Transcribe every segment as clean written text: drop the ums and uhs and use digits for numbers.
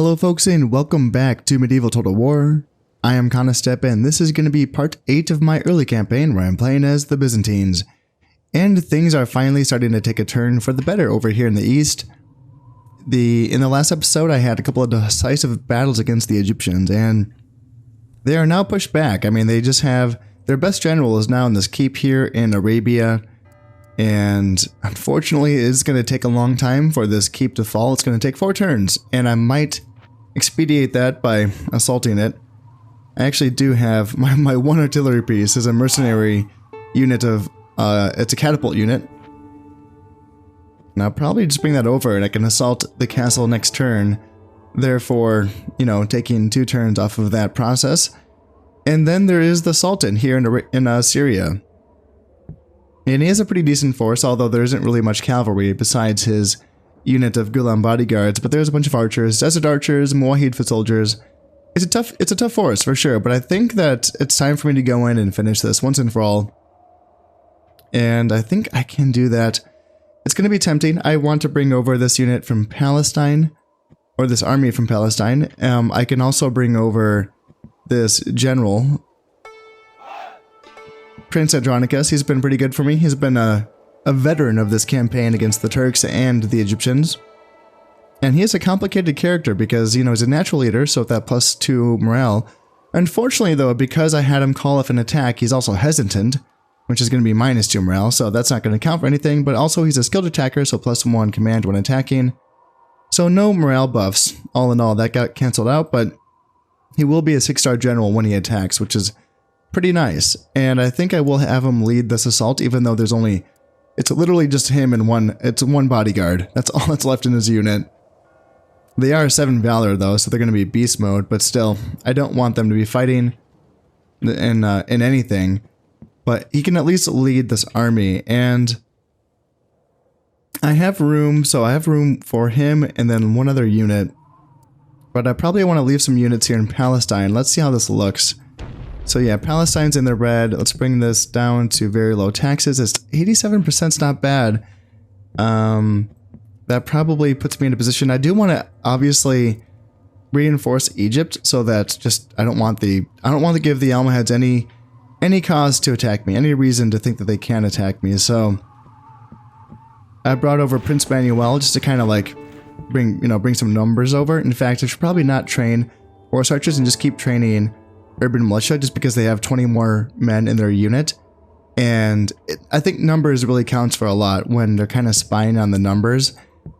Hello folks and welcome back to Medieval Total War. I am Conostep and this is going to be part 8 of my early campaign where I'm playing as the Byzantines. And things are finally starting to take a turn for the better over here in the east. In the last episode I had a couple of decisive battles against the Egyptians and they are now pushed back. I mean, they just have their best general is now in this keep here in Arabia. And unfortunately, it's going to take a long time for this keep to fall. It's going to take 4 turns, and I might expedite that by assaulting it. I actually do have my one artillery piece is a mercenary unit of, it's a catapult unit. And I'll probably just bring that over and I can assault the castle next turn. Therefore, you know, taking 2 turns off of that process. And then there is the Sultan here in Syria. And he has a pretty decent force, although there isn't really much cavalry besides his unit of Gulam bodyguards, but there's a bunch of archers, desert archers, Muwahid foot soldiers. It's a tough force for sure, but I think that it's time for me to go in and finish this once and for all. And I think I can do that. It's going to be tempting. I want to bring over this unit from Palestine, or this army from Palestine. I can also bring over this general, Prince Andronicus. He's been pretty good for me. He's been a veteran of this campaign against the Turks and the Egyptians. And he is a complicated character because, you know, he's a natural leader, so with that +2 morale. Unfortunately, though, because I had him call off an attack, he's also hesitant, which is going to be -2 morale, so that's not going to count for anything. But also, he's a skilled attacker, so +1 command when attacking. So no morale buffs. All in all, that got cancelled out, but he will be a 6-star general when he attacks, which is pretty nice, and I think I will have him lead this assault, even though it's literally just him and one bodyguard. That's all that's left in his unit. They are 7 Valor though, so they're going to be beast mode, but still, I don't want them to be fighting in anything, but he can at least lead this army, and I have room, so I have room for him and then one other unit, but I probably want to leave some units here in Palestine. Let's see how this looks. So yeah, Palestine's in the red. Let's bring this down to very low taxes. It's 87%'s not bad. That probably puts me in a position. I do want to obviously reinforce Egypt so that I don't want to give the Almohads any cause to attack me, any reason to think that they can attack me. So I brought over Prince Manuel just to kind of like bring some numbers over. In fact, I should probably not train horse archers and just keep training urban militia just because they have 20 more men in their unit, and I think numbers really counts for a lot when they're kind of spying on the numbers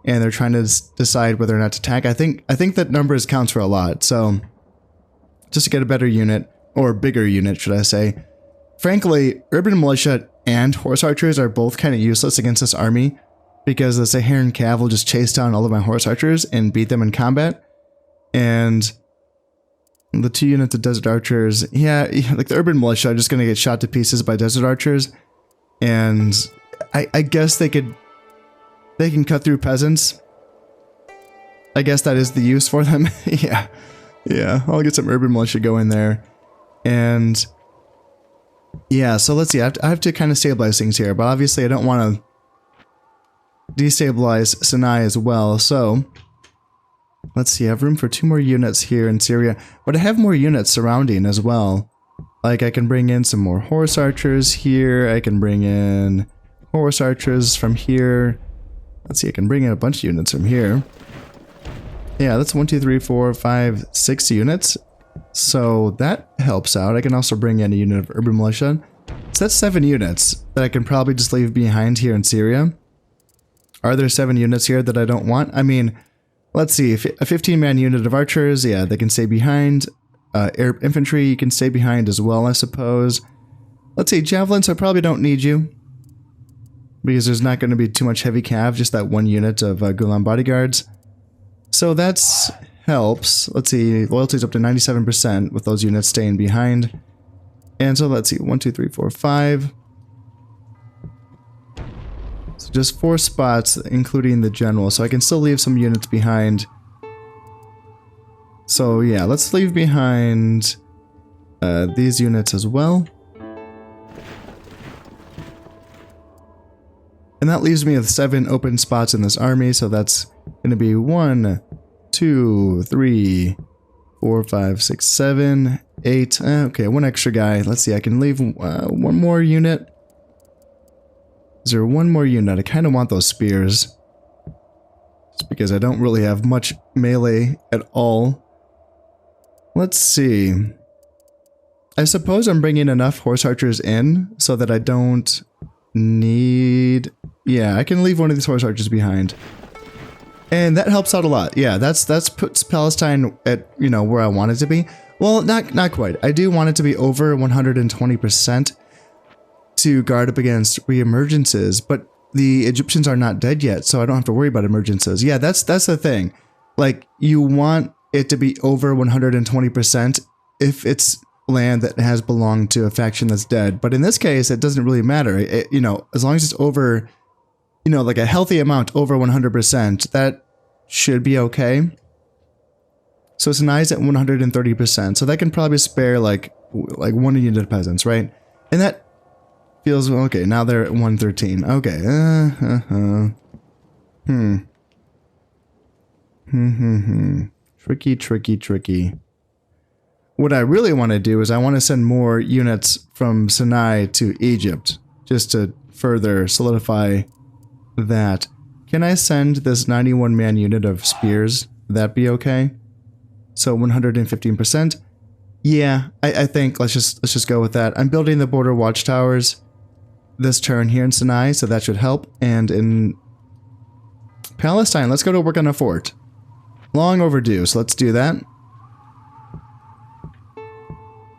and they're trying to decide whether or not to attack. I think that numbers counts for a lot, so just to get a better unit, or bigger unit should I say. Frankly, urban militia and horse archers are both kind of useless against this army because the Saharan Cav will just chase down all of my horse archers and beat them in combat, and the 2 units of desert archers, yeah, like the urban militia are just going to get shot to pieces by desert archers. And I guess they can cut through peasants. I guess that is the use for them. Yeah, I'll get some urban militia going there. And yeah, so let's see, I have to kind of stabilize things here, but obviously I don't want to destabilize Sinai as well, so let's see, I have room for 2 more units here in Syria, but I have more units surrounding as well. Like I can bring in some more horse archers here, I can bring in horse archers from here. Let's see, I can bring in a bunch of units from here. Yeah, that's 1, 2, 3, 4, 5, 6 units. So that helps out. I can also bring in a unit of urban militia. So that's 7 units that I can probably just leave behind here in Syria. Are there 7 units here that I don't want? I mean, let's see, if a 15-man unit of archers, yeah, they can stay behind. Air infantry, you can stay behind as well, I suppose. Let's see, javelins, I probably don't need you, because there's not going to be too much heavy cav, just that 1 unit of Gulam bodyguards. So that's helps. Let's see, loyalty's up to 97% with those units staying behind. And so let's see, 1, 2, 3, 4, 5. So just 4 spots, including the general, so I can still leave some units behind. So yeah, let's leave behind these units as well. And that leaves me with 7 open spots in this army, so that's going to be 1, 2, 3, 4, 5, 6, 7, 8. Okay, one extra guy. Let's see, I can leave one more unit. Is there one more unit? I kind of want those spears. Just because I don't really have much melee at all. Let's see. I suppose I'm bringing enough horse archers in so that I don't need... Yeah, I can leave one of these horse archers behind. And that helps out a lot. Yeah, that's puts Palestine at, you know, where I want it to be. Well, not quite. I do want it to be over 120% to guard up against reemergences, but the Egyptians are not dead yet, so I don't have to worry about emergences. Yeah, that's the thing. Like, you want it to be over 120% if it's land that has belonged to a faction that's dead. But in this case, it doesn't really matter. You know, as long as it's over, you know, like a healthy amount over 100%, that should be okay. So Sinai's at 130%, so that can probably spare like one unit of peasants, right? And that feels okay. Now they're at 113. Okay. Tricky. What I really want to do is I want to send more units from Sinai to Egypt, just to further solidify that. Can I send this 91-man unit of spears? Would that be okay? So 115%. Yeah, I think let's just go with that. I'm building the border watchtowers this turn here in Sinai, so that should help. And in Palestine, let's go to work on a fort. Long overdue, so let's do that.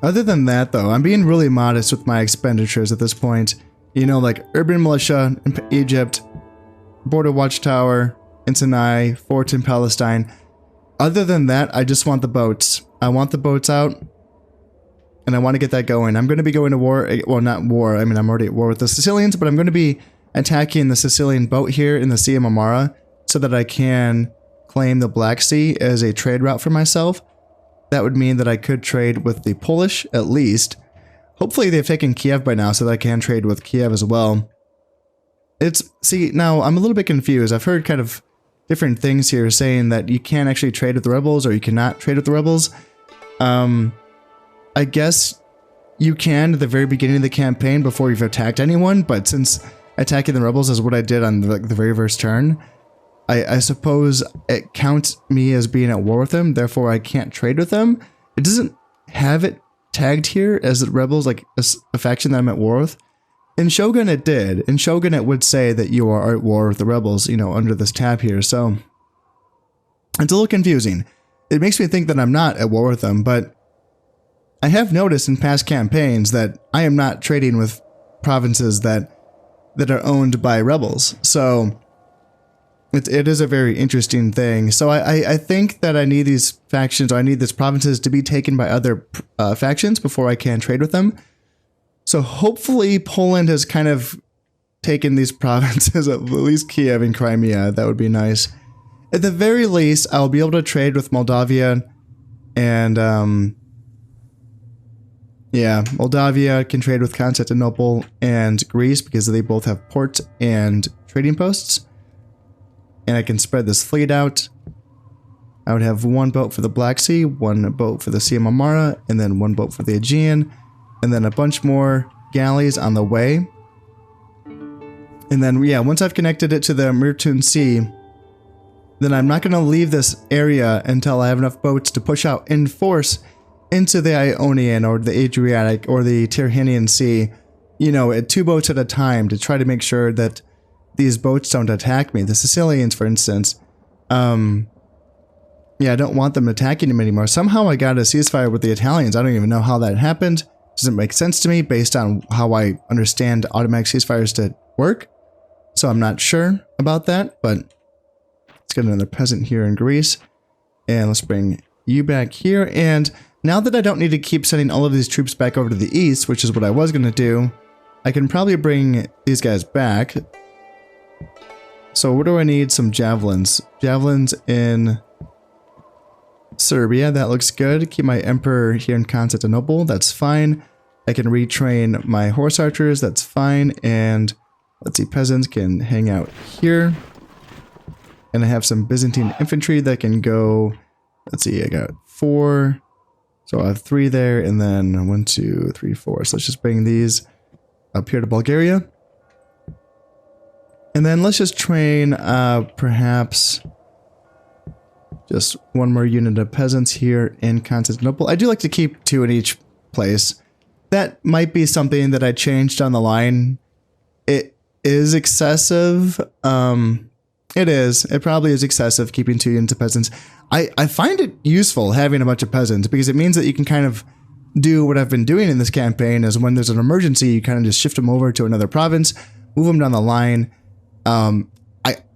Other than that, though, I'm being really modest with my expenditures at this point. You know, like urban militia in Egypt, border watchtower in Sinai, fort in Palestine. Other than that, I just want the boats. I want the boats out, and I want to get that going. I'm going to be going to war. Well, not war. I mean, I'm already at war with the Sicilians, but I'm going to be attacking the Sicilian boat here in the Sea of Marmara so that I can claim the Black Sea as a trade route for myself. That would mean that I could trade with the Polish, at least. Hopefully they've taken Kiev by now so that I can trade with Kiev as well. See, now I'm a little bit confused. I've heard kind of different things here saying that you can't actually trade with the rebels or you cannot trade with the rebels. I guess you can at the very beginning of the campaign before you've attacked anyone, but since attacking the rebels is what I did on the very first turn, I suppose it counts me as being at war with them, therefore I can't trade with them. It doesn't have it tagged here as the rebels, like a faction that I'm at war with. In Shogun it did. In Shogun it would say that you are at war with the rebels, you know, under this tab here, so it's a little confusing. It makes me think that I'm not at war with them, but I have noticed in past campaigns that I am not trading with provinces that are owned by rebels, so it is a very interesting thing. So I think that I need these factions, or I need these provinces to be taken by other factions before I can trade with them. So hopefully Poland has kind of taken these provinces, at least Kiev and Crimea. That would be nice. At the very least, I'll be able to trade with Moldavia and, yeah, Moldavia can trade with Constantinople and Greece because they both have ports and trading posts. And I can spread this fleet out. I would have one boat for the Black Sea, one boat for the Sea of Marmara, and then one boat for the Aegean, and then a bunch more galleys on the way. And then, yeah, once I've connected it to the Mertun Sea, then I'm not going to leave this area until I have enough boats to push out in force into the Ionian or the Adriatic or the Tyrrhenian Sea, you know, at 2 boats at a time to try to make sure that these boats don't attack me. The Sicilians, for instance, yeah, I don't want them attacking him anymore. Somehow I got a ceasefire with the Italians. I don't even know how that happened. Doesn't make sense to me based on how I understand automatic ceasefires to work. So I'm not sure about that, but let's get another peasant here in Greece. And let's bring you back here. And now that I don't need to keep sending all of these troops back over to the east, which is what I was going to do, I can probably bring these guys back. So what do I need? Some javelins. Javelins in Serbia, that looks good. Keep my emperor here in Constantinople, that's fine. I can retrain my horse archers, that's fine. And let's see, peasants can hang out here. And I have some Byzantine infantry that can go, let's see, I got 4. So I have 3 there, and then 1, 2, 3, 4. So let's just bring these up here to Bulgaria. And then let's just train perhaps just 1 more unit of peasants here in Constantinople. I do like to keep 2 in each place. That might be something that I changed down the line. It is excessive. It is. It probably is excessive keeping 2 units of peasants. I find it useful having a bunch of peasants because it means that you can kind of do what I've been doing in this campaign is when there's an emergency, you kind of just shift them over to another province, move them down the line.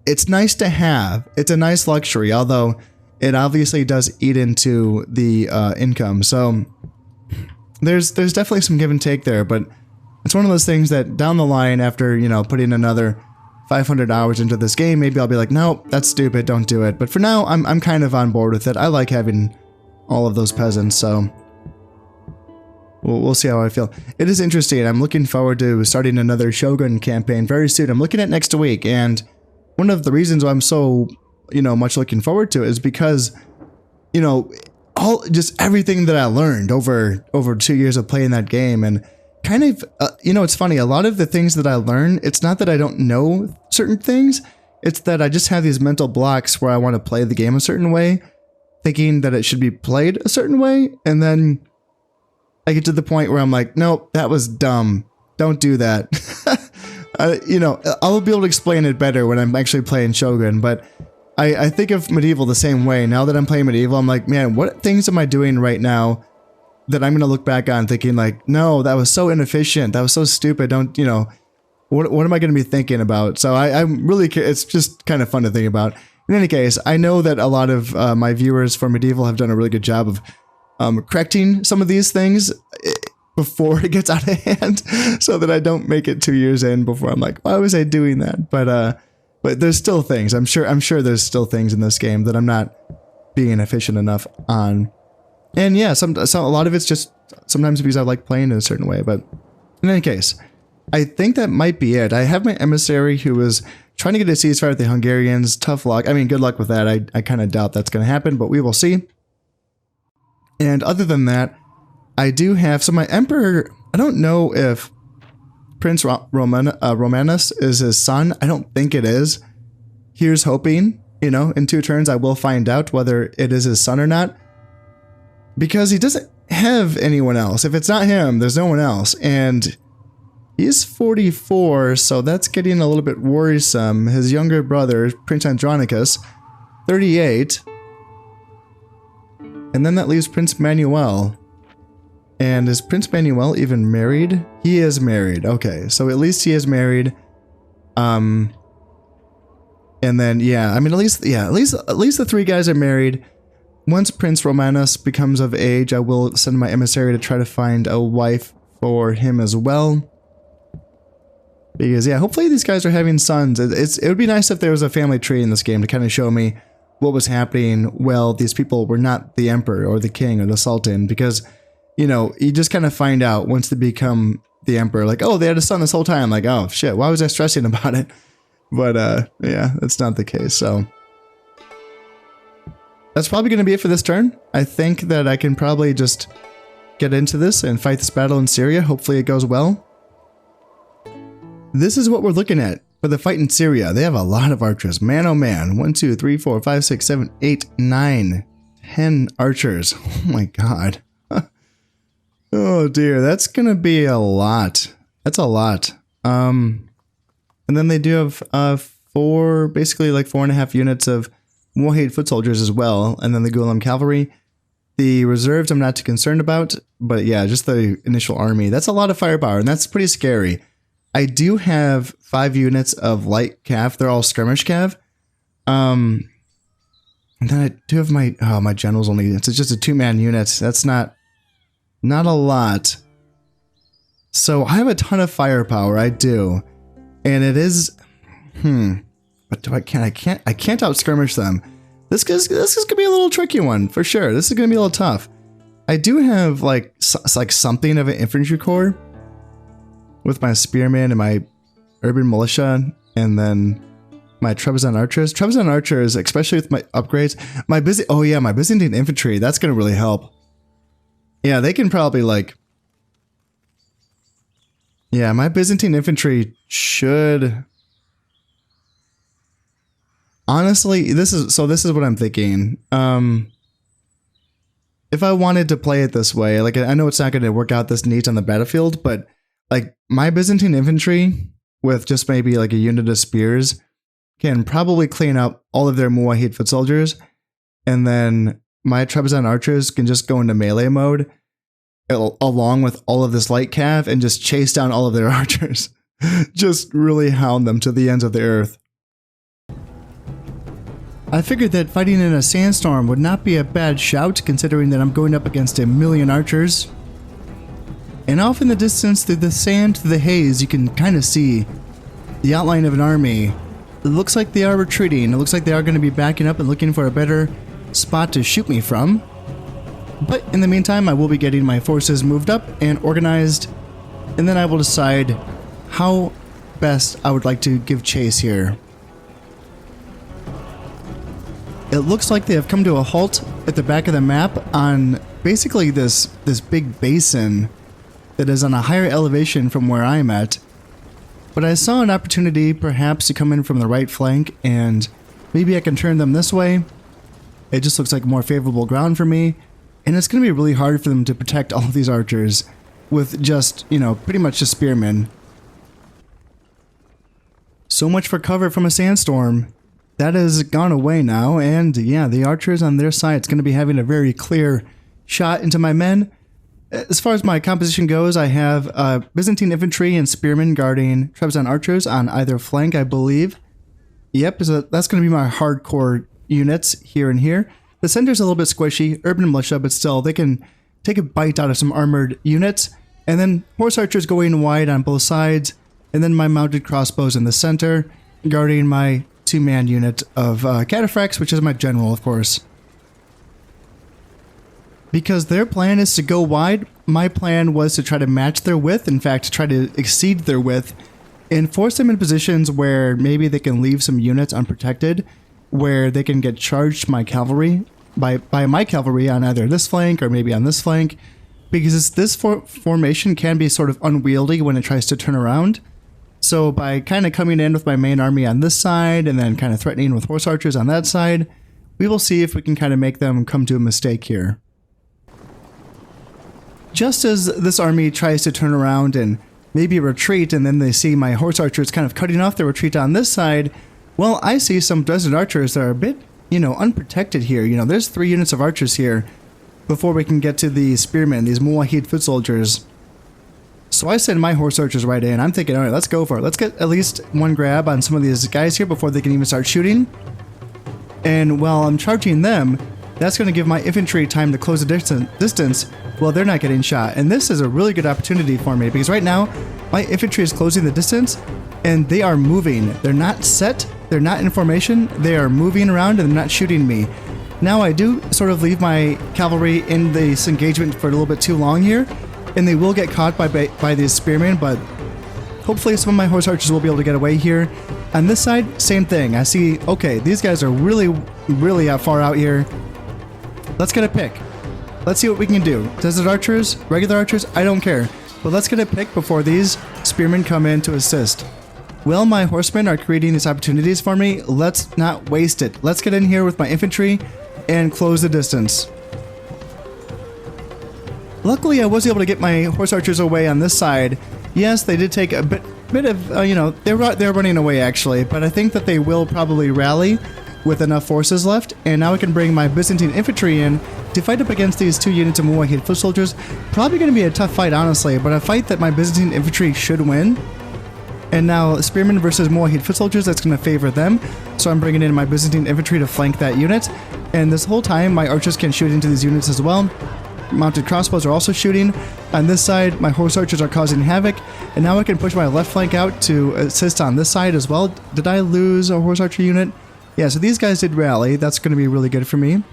It's nice to have. It's a nice luxury, although it obviously does eat into the income. So there's definitely some give and take there, but it's one of those things that down the line after, you know, putting another 500 hours into this game, maybe I'll be like, no, that's stupid, don't do it. But for now, I'm kind of on board with it. I like having all of those peasants, so we'll see how I feel. It is interesting. I'm looking forward to starting another Shogun campaign very soon. I'm looking at next week, and one of the reasons why I'm so, you know, much looking forward to it is because, you know, just everything that I learned over 2 years of playing that game, and kind of, you know, it's funny, a lot of the things that I learn, it's not that I don't know certain things, it's that I just have these mental blocks where I want to play the game a certain way, thinking that it should be played a certain way, and then I get to the point where I'm like, nope, that was dumb, don't do that. You know, I'll be able to explain it better when I'm actually playing Shogun, but I think of Medieval the same way. Now that I'm playing Medieval, I'm like, man, what things am I doing right now that I'm going to look back on thinking like, no, that was so inefficient. That was so stupid. Don't, you know, what am I going to be thinking about? So I'm really, it's just kind of fun to think about. In any case, I know that a lot of my viewers for Medieval have done a really good job of correcting some of these things before it gets out of hand so that I don't make it 2 years in before I'm like, why was I doing that? But there's still things. I'm sure there's still things in this game that I'm not being efficient enough on. And yeah, a lot of it's just sometimes because I like playing in a certain way. But in any case, I think that might be it. I have my emissary who was trying to get a ceasefire with the Hungarians. Tough luck. I mean, good luck with that. I kind of doubt that's going to happen, but we will see. And other than that, I do have, so my emperor, I don't know if Prince Romanus is his son. I don't think it is. Here's hoping, you know, in 2 turns I will find out whether it is his son or not. Because he doesn't have anyone else. If it's not him, there's no one else. And he's 44, so that's getting a little bit worrisome. His younger brother, Prince Andronicus, 38. And then that leaves Prince Manuel. And is Prince Manuel even married? He is married. Okay, so at least he is married. And then yeah, I mean at least the 3 guys are married. Once Prince Romanus becomes of age, I will send my emissary to try to find a wife for him as well. Because yeah, hopefully these guys are having sons. It would be nice if there was a family tree in this game to kind of show me what was happening while these people were not the emperor or the king or the sultan, because you know, you just kind of find out once they become the emperor, like, oh, they had a son this whole time. Like, oh, shit, why was I stressing about it? But, yeah, that's not the case. So that's probably going to be it for this turn. I think that I can probably just get into this and fight this battle in Syria. Hopefully it goes well. This is what we're looking at for the fight in Syria. They have a lot of archers. Man, oh man. 1, 2, 3, 4, 5, 6, 7, 8, 9, 10 archers. Oh my god. Oh dear, that's gonna be a lot. That's a lot. And then they do have 4, basically like 4.5 units of Moahid foot soldiers as well, and then the Gulam cavalry. The reserves I'm not too concerned about, but yeah, just the initial army. That's a lot of firepower, and that's pretty scary. I do have 5 units of light cav. They're all skirmish cav. And then I do have my generals only. It's just a 2-man unit. That's not a lot. So I have a ton of firepower. I do, and it is, but I can't out skirmish them. This is gonna be a little tricky one for sure. This is gonna be a little tough. I do have like something of an infantry corps with my spearmen and my urban militia, and then my Trebizond archers. Trebizond archers, especially with my upgrades. My Byzantine infantry, that's going to really help. Yeah, they can probably like... Yeah, my Byzantine infantry should... Honestly, this is what I'm thinking. If I wanted to play it this way, like I know it's not going to work out this neat on the battlefield, but like my Byzantine infantry with just maybe like a unit of spears can probably clean up all of their Muwahid foot soldiers, and then my Trebizond archers can just go into melee mode along with all of this light cav and just chase down all of their archers. Just really hound them to the ends of the earth. I figured that fighting in a sandstorm would not be a bad shout, considering that I'm going up against 1,000,000 archers. And off in the distance, through the sand, through the haze, you can kind of see the outline of an army. It looks like they are retreating. It looks like they are going to be backing up and looking for a better spot to shoot me from. But in the meantime, I will be getting my forces moved up and organized, and then I will decide how best I would like to give chase here. It looks like they have come to a halt at the back of the map on basically this big basin that is on a higher elevation from where I'm at. But I saw an opportunity perhaps to come in from the right flank, and maybe I can turn them this way. It just looks like more favorable ground for me, and it's going to be really hard for them to protect all of these archers with just, you know, pretty much just spearmen. So much for cover from a sandstorm. That has gone away now, and yeah, the archers on their side is going to be having a very clear shot into my men. As far as my composition goes, I have Byzantine infantry and spearmen guarding Trebizond archers on either flank, I believe. Yep, so that's going to be my hardcore units here and here. The center's a little bit squishy, urban militia, but still, they can take a bite out of some armored units. And then horse archers going wide on both sides, and then my mounted crossbows in the center, guarding my two-man unit of cataphracts, which is my general, of course. Because their plan is to go wide, my plan was to try to match their width, in fact, try to exceed their width, and force them in positions where maybe they can leave some units unprotected, where they can get charged my cavalry, by my cavalry on either this flank or maybe on this flank, because this formation can be sort of unwieldy when it tries to turn around. So by kind of coming in with my main army on this side and then kind of threatening with horse archers on that side, we will see if we can kind of make them come to a mistake here. Just as this army tries to turn around and maybe retreat, and then they see my horse archers kind of cutting off their retreat on this side, well, I see some desert archers that are a bit, you know, unprotected here. You know, there's 3 units of archers here before we can get to the spearmen, these Muwahid foot soldiers. So I send my horse archers right in. I'm thinking, all right, let's go for it. Let's get at least one grab on some of these guys here before they can even start shooting. And while I'm charging them, that's going to give my infantry time to close the distance while they're not getting shot. And this is a really good opportunity for me, because right now my infantry is closing the distance and they are moving. They're not set. They're not in formation. They are moving around and they're not shooting me. Now I do sort of leave my cavalry in this engagement for a little bit too long here, and they will get caught by these spearmen, but hopefully some of my horse archers will be able to get away here. On this side, same thing. I see, okay, these guys are really far out here. Let's get a pick. Let's see what we can do. Desert archers, regular archers, I don't care. But let's get a pick before these spearmen come in to assist. Well, my horsemen are creating these opportunities for me. Let's not waste it. Let's get in here with my infantry and close the distance. Luckily, I was able to get my horse archers away on this side. Yes, they did take a bit of, you know, they're running away actually, but I think that they will probably rally with enough forces left, and now I can bring my Byzantine infantry in to fight up against these 2 units of Muwahid foot soldiers. Probably going to be a tough fight, honestly, but a fight that my Byzantine infantry should win. And now spearmen versus Muwahid foot soldiers, that's going to favor them. So I'm bringing in my Byzantine infantry to flank that unit. And this whole time, my archers can shoot into these units as well. Mounted crossbows are also shooting. On this side, my horse archers are causing havoc. And now I can push my left flank out to assist on this side as well. Did I lose a horse archer unit? Yeah, so these guys did rally. That's going to be really good for me.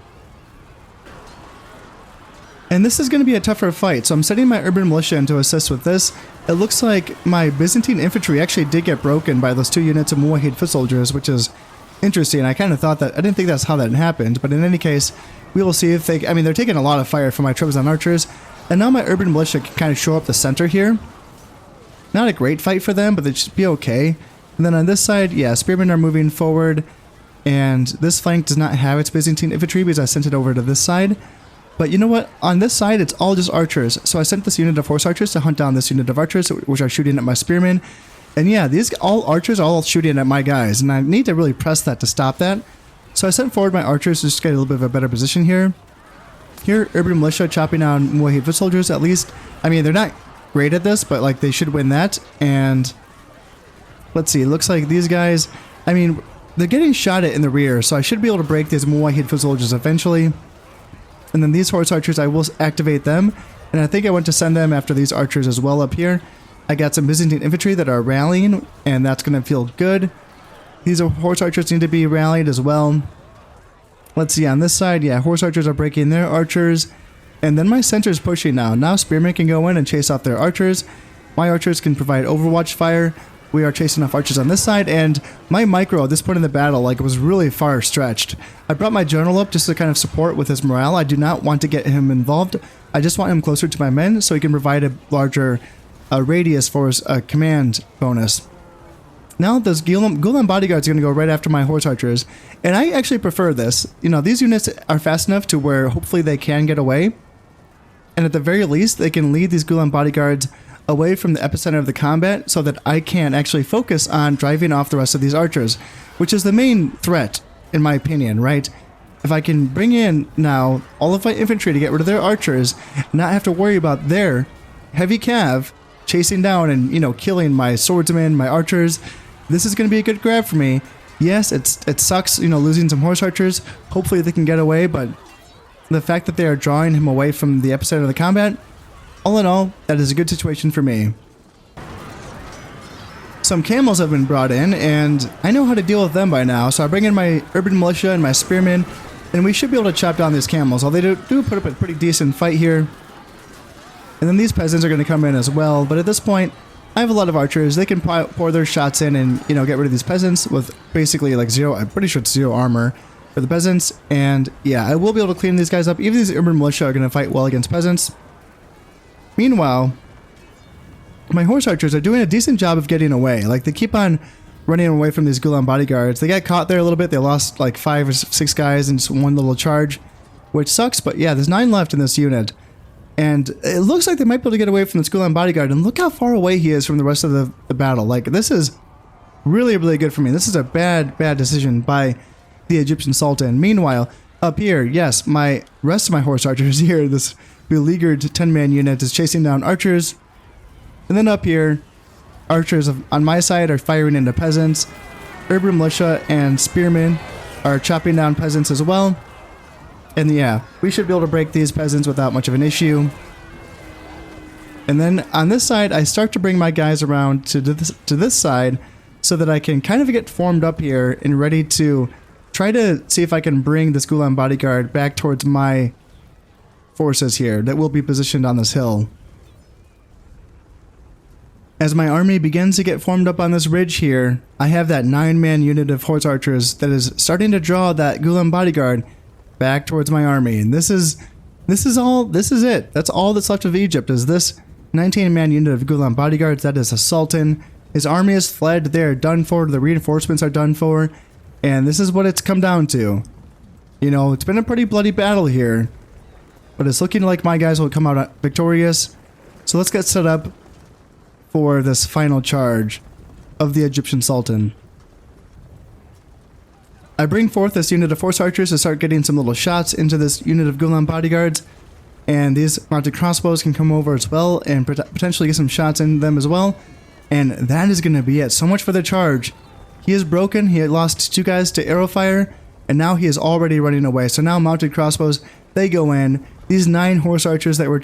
And this is going to be a tougher fight, so I'm setting my urban militia in to assist with this. It looks like my Byzantine infantry actually did get broken by those 2 units of Muwahid foot soldiers, which is interesting. I kind of thought that, I didn't think that's how that happened, but in any case, we will see if they, I mean, they're taking a lot of fire from my Trebizond archers, and now my urban militia can kind of show up the center here. Not a great fight for them, but they should be okay. And then on this side, yeah, spearmen are moving forward, and this flank does not have its Byzantine infantry because I sent it over to this side. But you know what? On this side, it's all just archers. So I sent this unit of horse archers to hunt down this unit of archers, which are shooting at my spearmen. And yeah, these all archers are all shooting at my guys, and I need to really press that to stop that. So I sent forward my archers to just get a little bit of a better position here. Here, urban militia chopping down Muwahid foot soldiers, at least. I mean, they're not great at this, but like they should win that. And let's see, it looks like these guys, I mean, they're getting shot at in the rear, so I should be able to break these Muwahid foot soldiers eventually. And then these horse archers, I will activate them. And I think I want to send them after these archers as well up here. I got some Byzantine infantry that are rallying, and that's going to feel good. These horse archers need to be rallied as well. Let's see, on this side, yeah, horse archers are breaking their archers. And then my center's pushing now. Now spearmen can go in and chase off their archers. My archers can provide overwatch fire. We are chasing off archers on this side, and my micro at this point in the battle, like, was really far stretched. I brought my general up just to kind of support with his morale. I do not want to get him involved. I just want him closer to my men so he can provide a larger radius for his command bonus. Now this Gulen bodyguard is going to go right after my horse archers, and I actually prefer this. You know, these units are fast enough to where hopefully they can get away, and at the very least they can lead these Gulen bodyguards away from the epicenter of the combat so that I can actually focus on driving off the rest of these archers, which is the main threat in my opinion, right? If I can bring in now all of my infantry to get rid of their archers, not have to worry about their heavy cav chasing down and, you know, killing my swordsmen, my archers, this is going to be a good grab for me. Yes, it sucks, you know, losing some horse archers. Hopefully they can get away, but the fact that they are drawing him away from the epicenter of the combat, all in all, that is a good situation for me. Some camels have been brought in, and I know how to deal with them by now, so I bring in my urban militia and my spearmen, and we should be able to chop down these camels. Although they do put up a pretty decent fight here. And then these peasants are going to come in as well, but at this point, I have a lot of archers. They can pour their shots in and, you know, get rid of these peasants with basically like zero, I'm pretty sure it's zero armor for the peasants. And yeah, I will be able to clean these guys up. Even these urban militia are going to fight well against peasants. Meanwhile, my horse archers are doing a decent job of getting away. Like, they keep on running away from these Gulen bodyguards. They got caught there a little bit. They lost like 5 or 6 guys in just one little charge, which sucks. But yeah, there's 9 left in this unit. And it looks like they might be able to get away from this Gulen bodyguard. And look how far away he is from the rest of the battle. Like, this is really, really good for me. This is a bad decision by the Egyptian Sultan. Meanwhile, up here, yes, my rest of my horse archers here, this beleaguered 10-man unit is chasing down archers. And then up here, archers on my side are firing into peasants. Urban militia and spearmen are chopping down peasants as well. And yeah, we should be able to break these peasants without much of an issue. And then on this side, I start to bring my guys around to this side so that I can kind of get formed up here and ready to try to see if I can bring this Gulen bodyguard back towards my forces here that will be positioned on this hill. As my army begins to get formed up on this ridge here, I have that 9-man unit of horse archers that is starting to draw that Gulen bodyguard back towards my army. And this is it. That's all that's left of Egypt, is this 19-man unit of Gulen bodyguards. That is a sultan. His army has fled. They are done for. The reinforcements are done for. And this is what it's come down to. You know, it's been a pretty bloody battle here, but it's looking like my guys will come out victorious. So let's get set up for this final charge of the Egyptian Sultan. I bring forth this unit of horse archers to start getting some little shots into this unit of Gulen bodyguards, and these mounted crossbows can come over as well and potentially get some shots in them as well. And that is going to be it. So much for the charge. He is broken. He had lost 2 guys to arrow fire, and now he is already running away. So now mounted crossbows, they go in. These 9 horse archers that were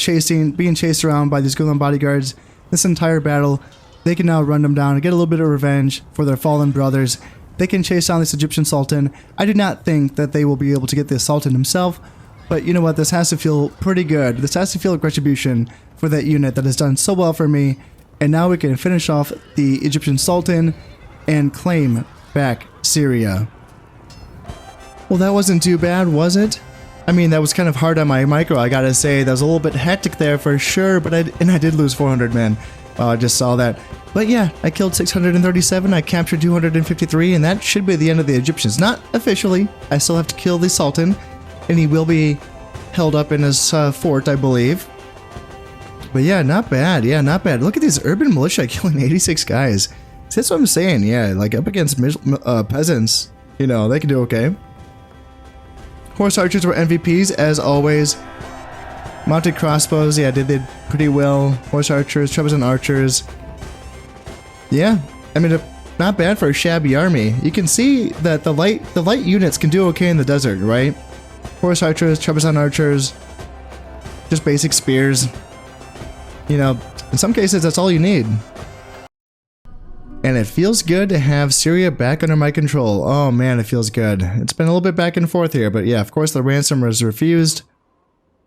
being chased around by these Gulen bodyguards this entire battle, they can now run them down and get a little bit of revenge for their fallen brothers. They can chase down this Egyptian Sultan. I do not think that they will be able to get the Sultan himself, but you know what? This has to feel pretty good. This has to feel like retribution for that unit that has done so well for me. And now we can finish off the Egyptian Sultan and claim back Syria. Well, that wasn't too bad, was it? I mean, that was kind of hard on my micro, I gotta say. That was a little bit hectic there for sure, but I did lose 400 men. I just saw that. But yeah, I killed 637, I captured 253, and that should be the end of the Egyptians. Not officially. I still have to kill the Sultan, and he will be held up in his fort, I believe. But yeah, not bad. Yeah, not bad. Look at these urban militia killing 86 guys. See, that's what I'm saying. Yeah, like up against peasants, you know, they can do okay. Horse archers were MVPs, as always. Mounted crossbows, yeah, did pretty well. Horse archers, Trebizond archers. Yeah, I mean, not bad for a shabby army. You can see that the light units can do okay in the desert, right? Horse archers, Trebizond archers, just basic spears. You know, in some cases, that's all you need. And it feels good to have Syria back under my control. Oh man, it feels good. It's been a little bit back and forth here, but yeah, of course the ransom was refused.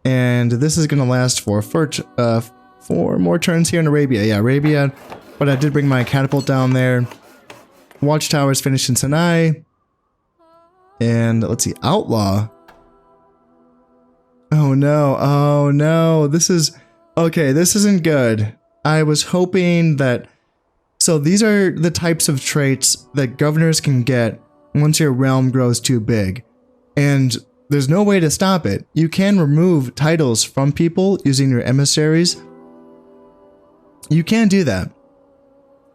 And this is going to last for 4 more turns here in Arabia. Yeah, Arabia. But I did bring my catapult down there. Watchtowers finished in Sinai. And let's see, Outlaw. Oh no, oh no. This is... Okay, this isn't good. I was hoping that... So these are the types of traits that governors can get once your realm grows too big. And there's no way to stop it. You can remove titles from people using your emissaries. You can do that.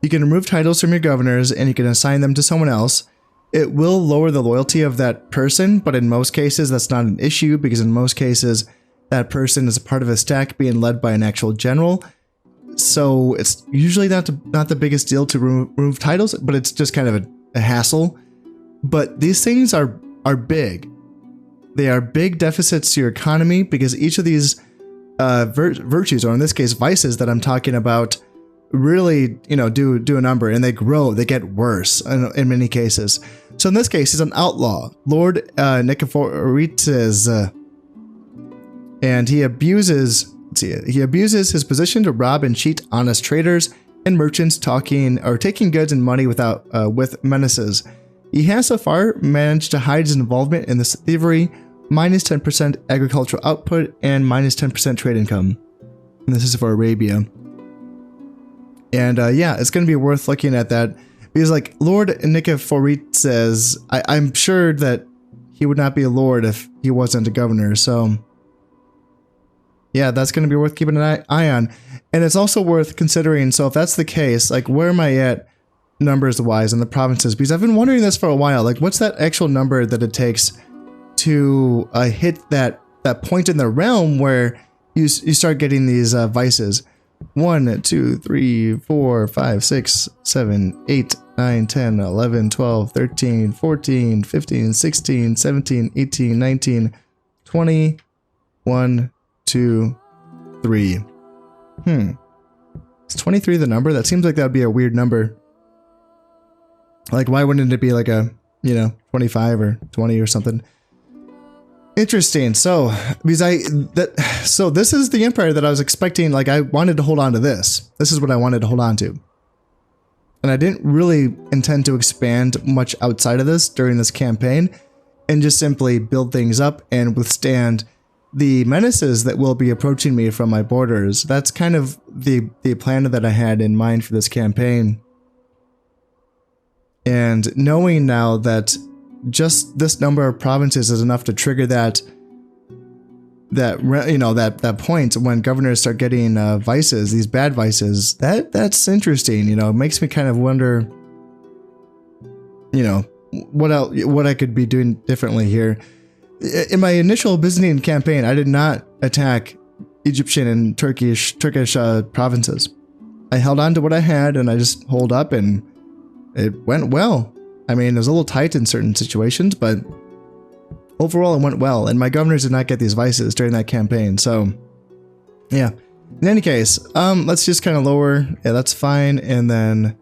You can remove titles from your governors and you can assign them to someone else. It will lower the loyalty of that person, but in most cases that's not an issue because in most cases that person is a part of a stack being led by an actual general. So it's usually not the biggest deal to remove titles, but it's just kind of a hassle. But these things are big. They are big deficits to your economy because each of these virtues, or in this case vices that I'm talking about, really, you know, do a number, and they grow, they get worse in many cases. So in this case, he's an outlaw, Lord Nicephorites, and he abuses his position to rob and cheat honest traders and merchants taking goods and money with menaces. He has so far managed to hide his involvement in this thievery, minus 10% agricultural output and minus 10% trade income. And this is for Arabia. And yeah, it's going to be worth looking at that because, like, Lord Nicephorites says, I'm sure that he would not be a lord if he wasn't a governor. So yeah, that's going to be worth keeping an eye on. And it's also worth considering, so if that's the case, like, where am I at numbers-wise in the provinces? Because I've been wondering this for a while. Like, what's that actual number that it takes to hit that point in the realm where you start getting these vices? 1, 2, 3, 4, 5, 6, 7, 8, 9, 10, 11, 12, 13, 14, 15, 16, 17, 18, 19, 20, 1, 2, 3. Is 23 the number? That seems like that would be a weird number. Like, why wouldn't it be like a, 25 or 20 or something? Interesting. So, so this is the empire that I was expecting. Like, I wanted to hold on to this. This is what I wanted to hold on to. And I didn't really intend to expand much outside of this during this campaign and just simply build things up and withstand the menaces that will be approaching me from my borders. That's kind of the plan that I had in mind for this campaign. And knowing now that just this number of provinces is enough to trigger that point when governors start getting vices, these bad vices, that's interesting. It makes me kind of wonder, what I could be doing differently here. In my initial Byzantine campaign, I did not attack Egyptian and Turkish provinces. I held on to what I had and I just holed up and it went well. I mean, it was a little tight in certain situations, but overall it went well. And my governors did not get these vices during that campaign. So yeah, in any case, let's just kind of lower. Yeah, that's fine. And then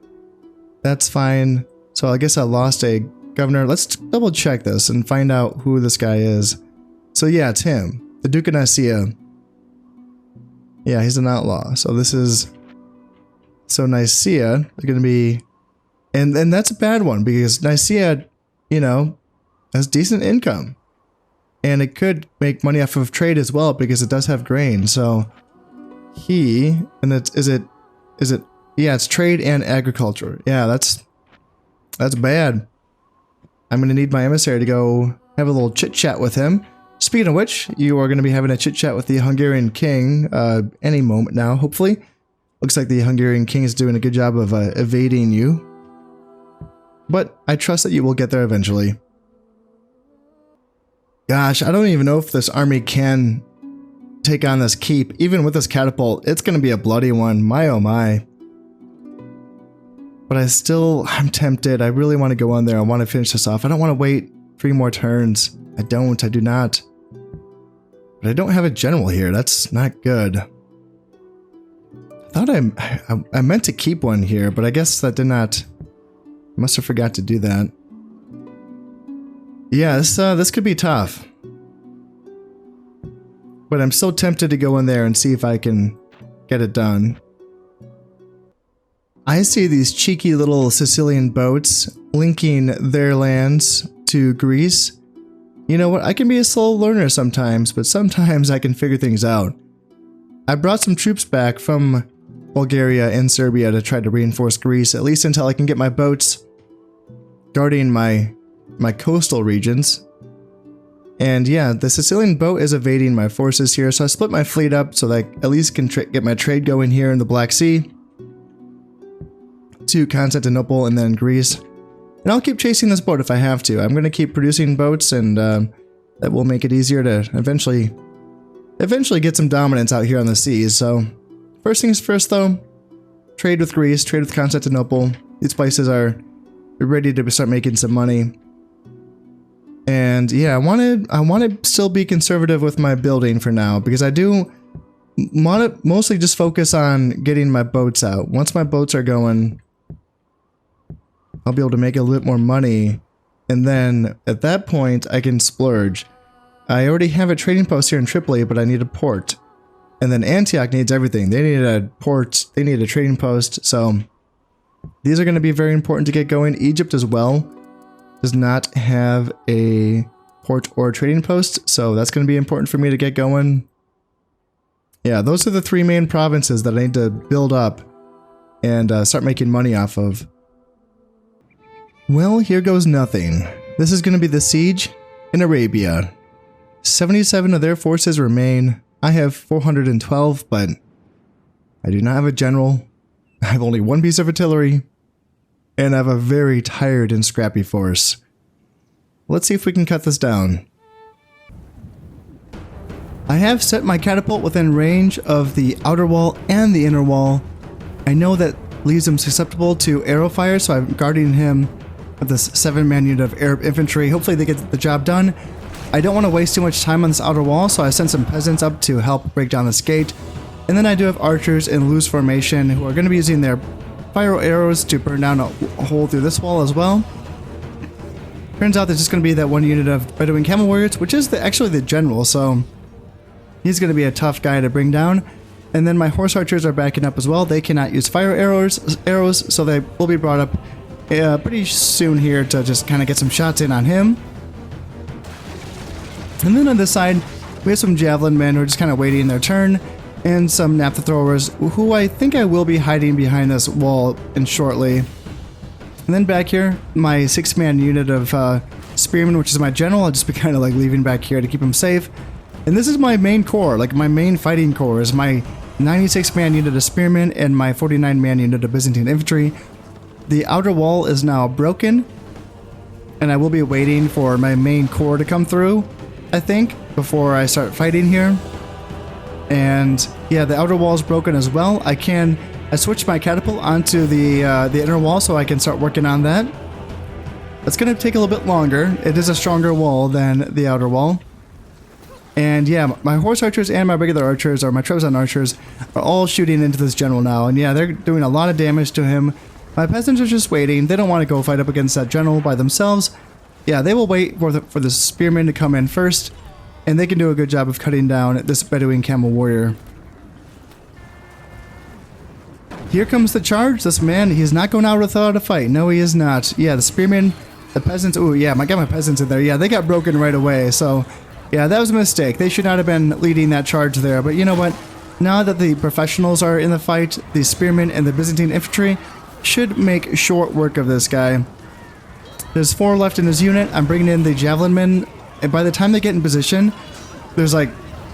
that's fine. So I guess I lost a governor. Let's double check this and find out who this guy is. So yeah, it's him, the Duke of Nicaea. Yeah, he's an outlaw. So this is, so Nicaea is going to be, and that's a bad one because Nicaea, I has decent income. And it could make money off of trade as well because it does have grain. So and yeah, it's trade and agriculture. Yeah, that's bad. I'm going to need my emissary to go have a little chit chat with him. Speaking of which, you are going to be having a chit chat with the Hungarian king any moment now, hopefully. Looks like the Hungarian king is doing a good job of evading you. But I trust that you will get there eventually. Gosh, I don't even know if this army can take on this keep. Even with this catapult, it's going to be a bloody one. My oh my. But I'm tempted. I really want to go on there. I want to finish this off. I don't want to wait 3 more turns. I do not. But I don't have a general here. That's not good. I thought I meant to keep one here, but I guess that did not. I must have forgot to do that. Yeah, this could be tough. But I'm so tempted to go in there and see if I can get it done. I see these cheeky little Sicilian boats linking their lands to Greece. You know what? I can be a slow learner sometimes, but sometimes I can figure things out. I brought some troops back from Bulgaria and Serbia to try to reinforce Greece, at least until I can get my boats guarding my coastal regions. And yeah, the Sicilian boat is evading my forces here, so I split my fleet up so that I at least can get my trade going here in the Black Sea to Constantinople and then Greece. And I'll keep chasing this boat if I have to. I'm going to keep producing boats, and that will make it easier to eventually get some dominance out here on the seas. So first things first though, trade with Greece, trade with Constantinople. These places are ready to start making some money. And yeah, I want to still be conservative with my building for now, because I do want to mostly just focus on getting my boats out. Once my boats are going, I'll be able to make a little bit more money, and then at that point I can splurge. I already have a trading post here in Tripoli, but I need a port. And then Antioch needs everything. They need a port, they need a trading post, so these are going to be very important to get going. Egypt as well does not have a port or a trading post, so that's going to be important for me to get going. Yeah, those are the 3 main provinces that I need to build up and start making money off of. Well, here goes nothing. This is going to be the siege in Arabia. 77 of their forces remain. I have 412, but I do not have a general. I have only 1 piece of artillery, and I have a very tired and scrappy force. Let's see if we can cut this down. I have set my catapult within range of the outer wall and the inner wall. I know that leaves him susceptible to arrow fire, so I'm guarding him with this 7-man unit of Arab infantry. Hopefully they get the job done. I don't want to waste too much time on this outer wall, so I sent some peasants up to help break down this gate. And then I do have archers in loose formation who are going to be using their fire arrows to burn down a hole through this wall as well. Turns out there's just going to be that 1 unit of Bedouin camel warriors, which is actually the general, so he's going to be a tough guy to bring down. And then my horse archers are backing up as well. They cannot use fire arrows, so they will be brought up pretty soon here to just kind of get some shots in on him. And then on this side, we have some javelin men who are just kind of waiting their turn, and some naphtha throwers who I think I will be hiding behind this wall shortly. And then back here, my 6-man unit of spearmen, which is my general. I'll just be kind of like leaving back here to keep him safe. And this is my main corps, like my main fighting corps is my 96-man unit of spearmen and my 49-man unit of Byzantine infantry. The outer wall is now broken, and I will be waiting for my main corps to come through, I think, before I start fighting here. And yeah, the outer wall is broken as well. I switched my catapult onto the inner wall so I can start working on that. It's going to take a little bit longer. It is a stronger wall than the outer wall. And yeah, my horse archers and my regular archers, or my Trebizond archers, are all shooting into this general now. And yeah, they're doing a lot of damage to him. My peasants are just waiting. They don't want to go fight up against that general by themselves. Yeah, they will wait for the spearmen to come in first, and they can do a good job of cutting down this Bedouin camel warrior. Here comes the charge. This man, he's not going out without a fight. No, he is not. Yeah, the spearmen The peasants, ooh, yeah, I got my peasants in there. Yeah, they got broken right away. So, yeah, that was a mistake. They should not have been leading that charge there. But you know what? Now that the professionals are in the fight, the spearmen and the Byzantine infantry should make short work of this guy. There's 4 left in his unit. I'm bringing in the javelin men. And by the time they get in position, there's like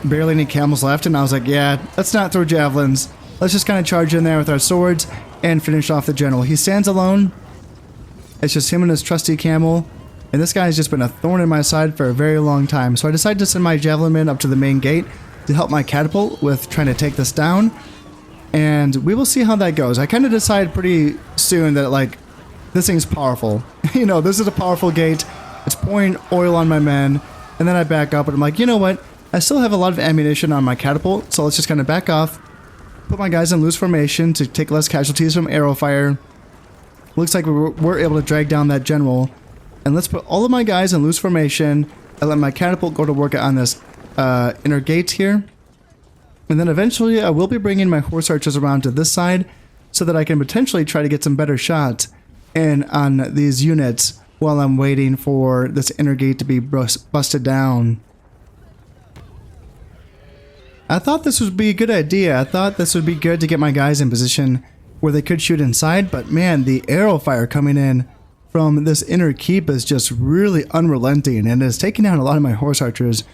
barely any camels left. And I was like, yeah, let's not throw javelins. Let's just kind of charge in there with our swords and finish off the general. He stands alone. It's just him and his trusty camel. And this guy's just been a thorn in my side for a very long time. So I decided to send my javelin men up to the main gate to help my catapult with trying to take this down. And we will see how that goes. I kind of decided pretty soon that, like, this thing's powerful. You know, this is a powerful gate. It's pouring oil on my men. And then I back up and I'm like, you know what? I still have a lot of ammunition on my catapult. So let's just kind of back off. Put my guys in loose formation to take less casualties from arrow fire. Looks like we're able to drag down that general. And let's put all of my guys in loose formation and let my catapult go to work on this inner gate here. And then eventually I will be bringing my horse archers around to this side so that I can potentially try to get some better shots in on these units while I'm waiting for this inner gate to be busted down. I thought this would be a good idea. I thought this would be good to get my guys in position where they could shoot inside, but man, the arrow fire coming in from this inner keep is just really unrelenting and is taking down a lot of my horse archers.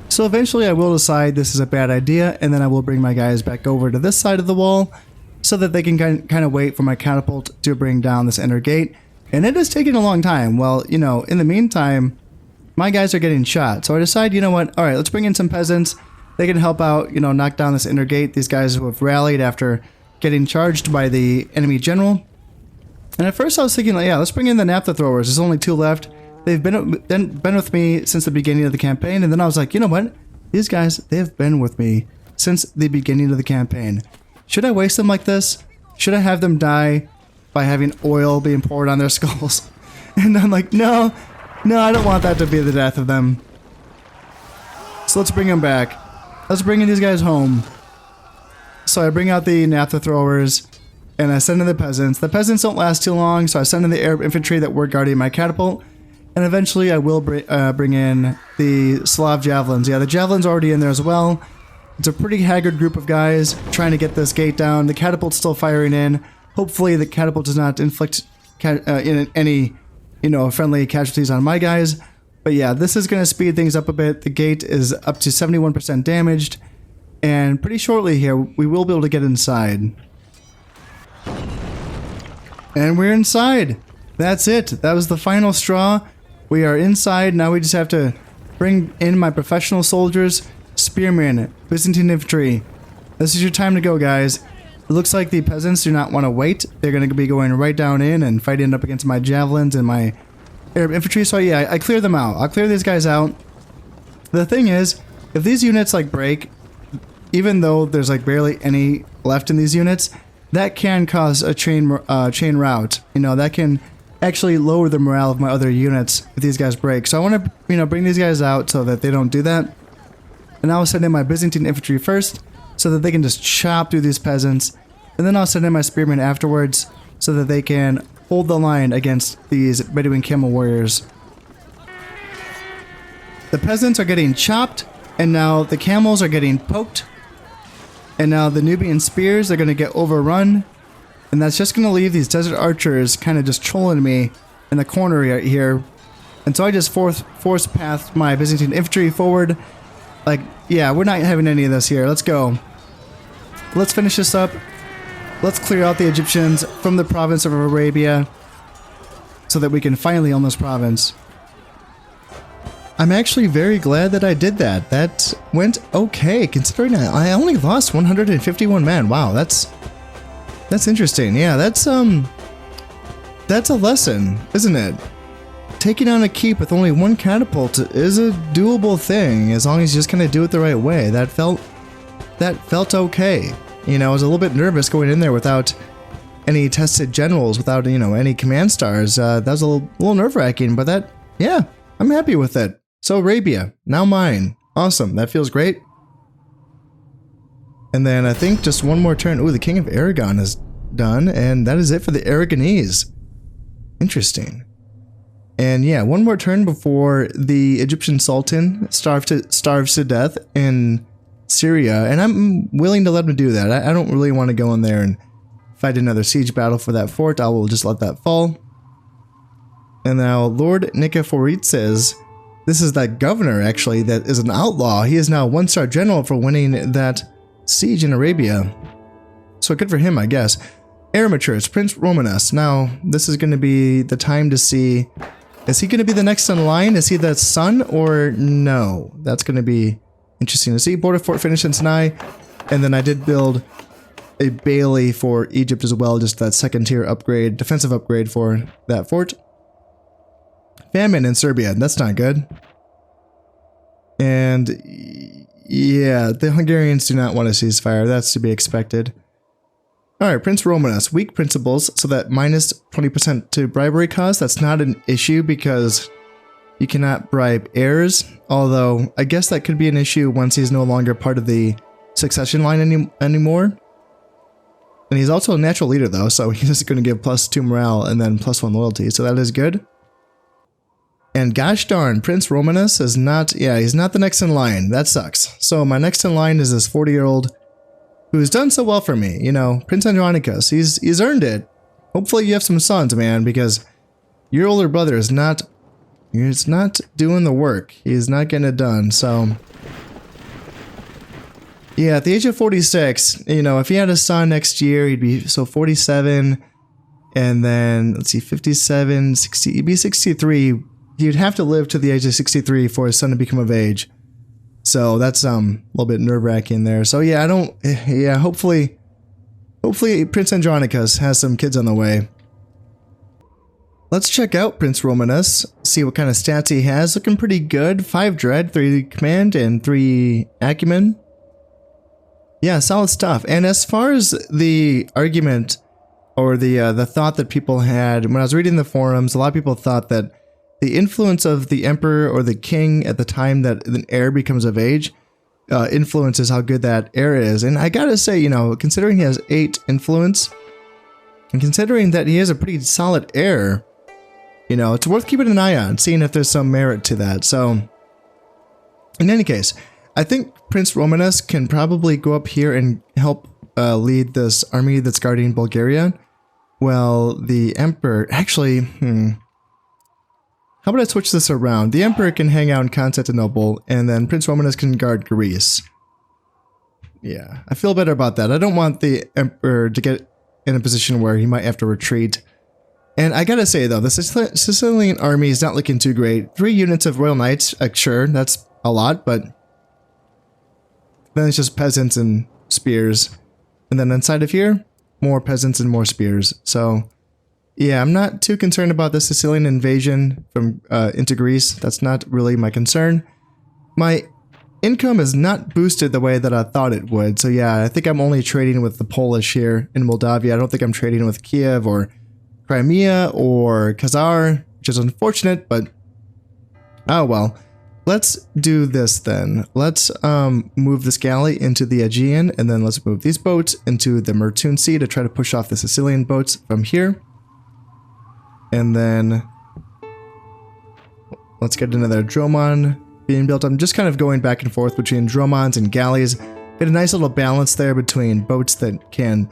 So eventually I will decide this is a bad idea, and then I will bring my guys back over to this side of the wall so that they can kind of wait for my catapult to bring down this inner gate. And it is taking a long time. Well, you know, in the meantime, my guys are getting shot. So I decide, you know what, alright, let's bring in some peasants. They can help out, you know, knock down this inner gate. These guys who have rallied after getting charged by the enemy general. And at first I was thinking, like, yeah, let's bring in the naphtha throwers. There's only 2 left. They've been with me since the beginning of the campaign. And then I was like, you know what? These guys, they have been with me since the beginning of the campaign. Should I waste them like this? Should I have them die by having oil being poured on their skulls? And I'm like, no, I don't want that to be the death of them. So let's bring them back. Let's bring in these guys home. So I bring out the naphtha throwers and I send in the peasants. The peasants don't last too long, so I send in the Arab infantry that were guarding my catapult. And eventually I will bring in the Slav javelins. Yeah, the javelins are already in there as well. It's a pretty haggard group of guys trying to get this gate down. The catapult's still firing in. Hopefully the catapult does not inflict any, you know, friendly casualties on my guys. But yeah, this is going to speed things up a bit. The gate is up to 71% damaged. And pretty shortly here, we will be able to get inside. And we're inside. That's it. That was the final straw. We are inside. Now we just have to bring in my professional soldiers, spearmen, Byzantine infantry. This is your time to go, guys. It looks like the peasants do not want to wait. They're going to be going right down in and fighting up against my javelins and my Arab infantry. So yeah, I clear them out. I'll clear these guys out. The thing is, if these units like break, even though there's like barely any left in these units, that can cause a chain rout. You know, that can actually lower the morale of my other units if these guys break. So I want to, you know, bring these guys out so that they don't do that. And I'll send in my Byzantine infantry first so that they can just chop through these peasants. And then I'll send in my spearmen afterwards so that they can hold the line against these Bedouin camel warriors. The peasants are getting chopped, and now the camels are getting poked. And now the Nubian spears are going to get overrun. And that's just going to leave these desert archers kind of just trolling me in the corner right here. And so I just force path my Byzantine infantry forward. Like, yeah, we're not having any of this here. Let's go. Let's finish this up. Let's clear out the Egyptians from the province of Arabia so that we can finally own this province. I'm actually very glad that I did that. That went okay, considering I only lost 151 men. Wow, that's interesting. Yeah, that's a lesson, isn't it? Taking on a keep with only 1 catapult is a doable thing as long as you just kind of do it the right way. That felt okay. You know, I was a little bit nervous going in there without any tested generals, without, you know, any command stars. That was a little nerve-wracking, but that, yeah, I'm happy with it. So Arabia, now mine. Awesome, that feels great. And then I think just one more turn. Ooh, the King of Aragon is done, and that is it for the Aragonese. Interesting. And yeah, one more turn before the Egyptian Sultan starves to death in Syria, and I'm willing to let him do that. I don't really want to go in there and fight another siege battle for that fort. I will just let that fall. And now Lord Nicephorite says, this is that governor actually that is an outlaw. He is now a 1-star general for winning that siege in Arabia. So good for him, I guess. Heir matures, Prince Romanus. Now, this is going to be the time to see, is he going to be the next in line? Is he the son or no? That's going to be interesting to see. Border fort finished in Sinai. And then I did build a bailey for Egypt as well, just that second tier upgrade, defensive upgrade for that fort. Famine in Serbia, that's not good. And yeah, the Hungarians do not want a ceasefire, that's to be expected. Alright, Prince Romanus, weak principles, so that minus 20% to bribery cost, that's not an issue because you cannot bribe heirs, although I guess that could be an issue once he's no longer part of the succession line anymore. And he's also a natural leader though, so he's going to give +2 morale and then +1 loyalty, so that is good. And gosh darn, Prince Romanus is not, yeah, he's not the next in line. That sucks. So my next in line is this 40-year-old who's done so well for me. You know, Prince Andronicus, he's earned it. Hopefully you have some sons, man, because your older brother is not, he's not doing the work. He's not getting it done, so. Yeah, at the age of 46, you know, if he had a son next year, he'd be, so 47, and then, let's see, 57, 60, he'd be 63. He'd have to live to the age of 63 for his son to become of age. So that's a little bit nerve-wracking there. So yeah, hopefully Prince Andronicus has some kids on the way. Let's check out Prince Romanus, see what kind of stats he has. Looking pretty good. 5 dread, 3 command, and 3 acumen. Yeah, solid stuff. And as far as the argument or the thought that people had, when I was reading the forums, a lot of people thought that the influence of the emperor or the king at the time that an heir becomes of age influences how good that heir is. And I gotta say, you know, considering he has 8 influence, and considering that he is a pretty solid heir, you know, it's worth keeping an eye on, seeing if there's some merit to that. So, in any case, I think Prince Romanus can probably go up here and help lead this army that's guarding Bulgaria. Well, the emperor, actually, how about I switch this around? The Emperor can hang out in Constantinople, and then Prince Romanus can guard Greece. Yeah, I feel better about that. I don't want the Emperor to get in a position where he might have to retreat. And I gotta say though, the Sicilian army is not looking too great. 3 units of Royal Knights, sure, that's a lot, but then it's just peasants and spears. And then inside of here, more peasants and more spears. So yeah, I'm not too concerned about the Sicilian invasion from into Greece. That's not really my concern. My income is not boosted the way that I thought it would. So yeah, I think I'm only trading with the Polish here in Moldavia. I don't think I'm trading with Kiev or Crimea or Khazar, which is unfortunate, but oh well. Let's do this then. Let's move this galley into the Aegean, and then let's move these boats into the Mertun Sea to try to push off the Sicilian boats from here. And then let's get another Dromon being built. I'm just kind of going back and forth between Dromons and galleys. Get a nice little balance there between boats that can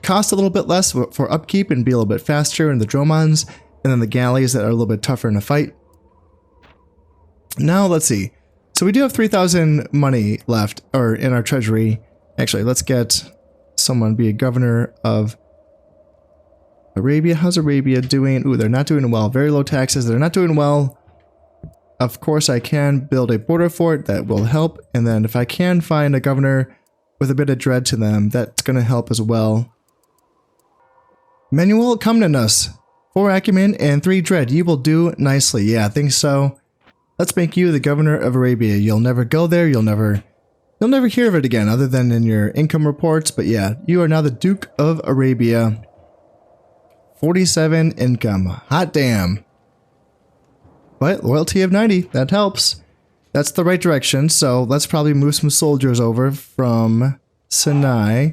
cost a little bit less for upkeep and be a little bit faster in the Dromons, and then the galleys that are a little bit tougher in a fight. Now let's see. So we do have 3,000 money left, or in our treasury. Actually, let's get someone be a governor of Arabia. How's Arabia doing? Ooh, they're not doing well. Very low taxes. They're not doing well. Of course, I can build a border fort that will help. And then if I can find a governor with a bit of dread to them, that's going to help as well. Manuel Comnenus, 4 acumen and 3 dread. You will do nicely. Yeah, I think so. Let's make you the governor of Arabia. You'll never go there. You'll never hear of it again other than in your income reports. But yeah, you are now the Duke of Arabia. 47 income. Hot damn. But loyalty of 90. That helps. That's the right direction. So let's probably move some soldiers over from Sinai.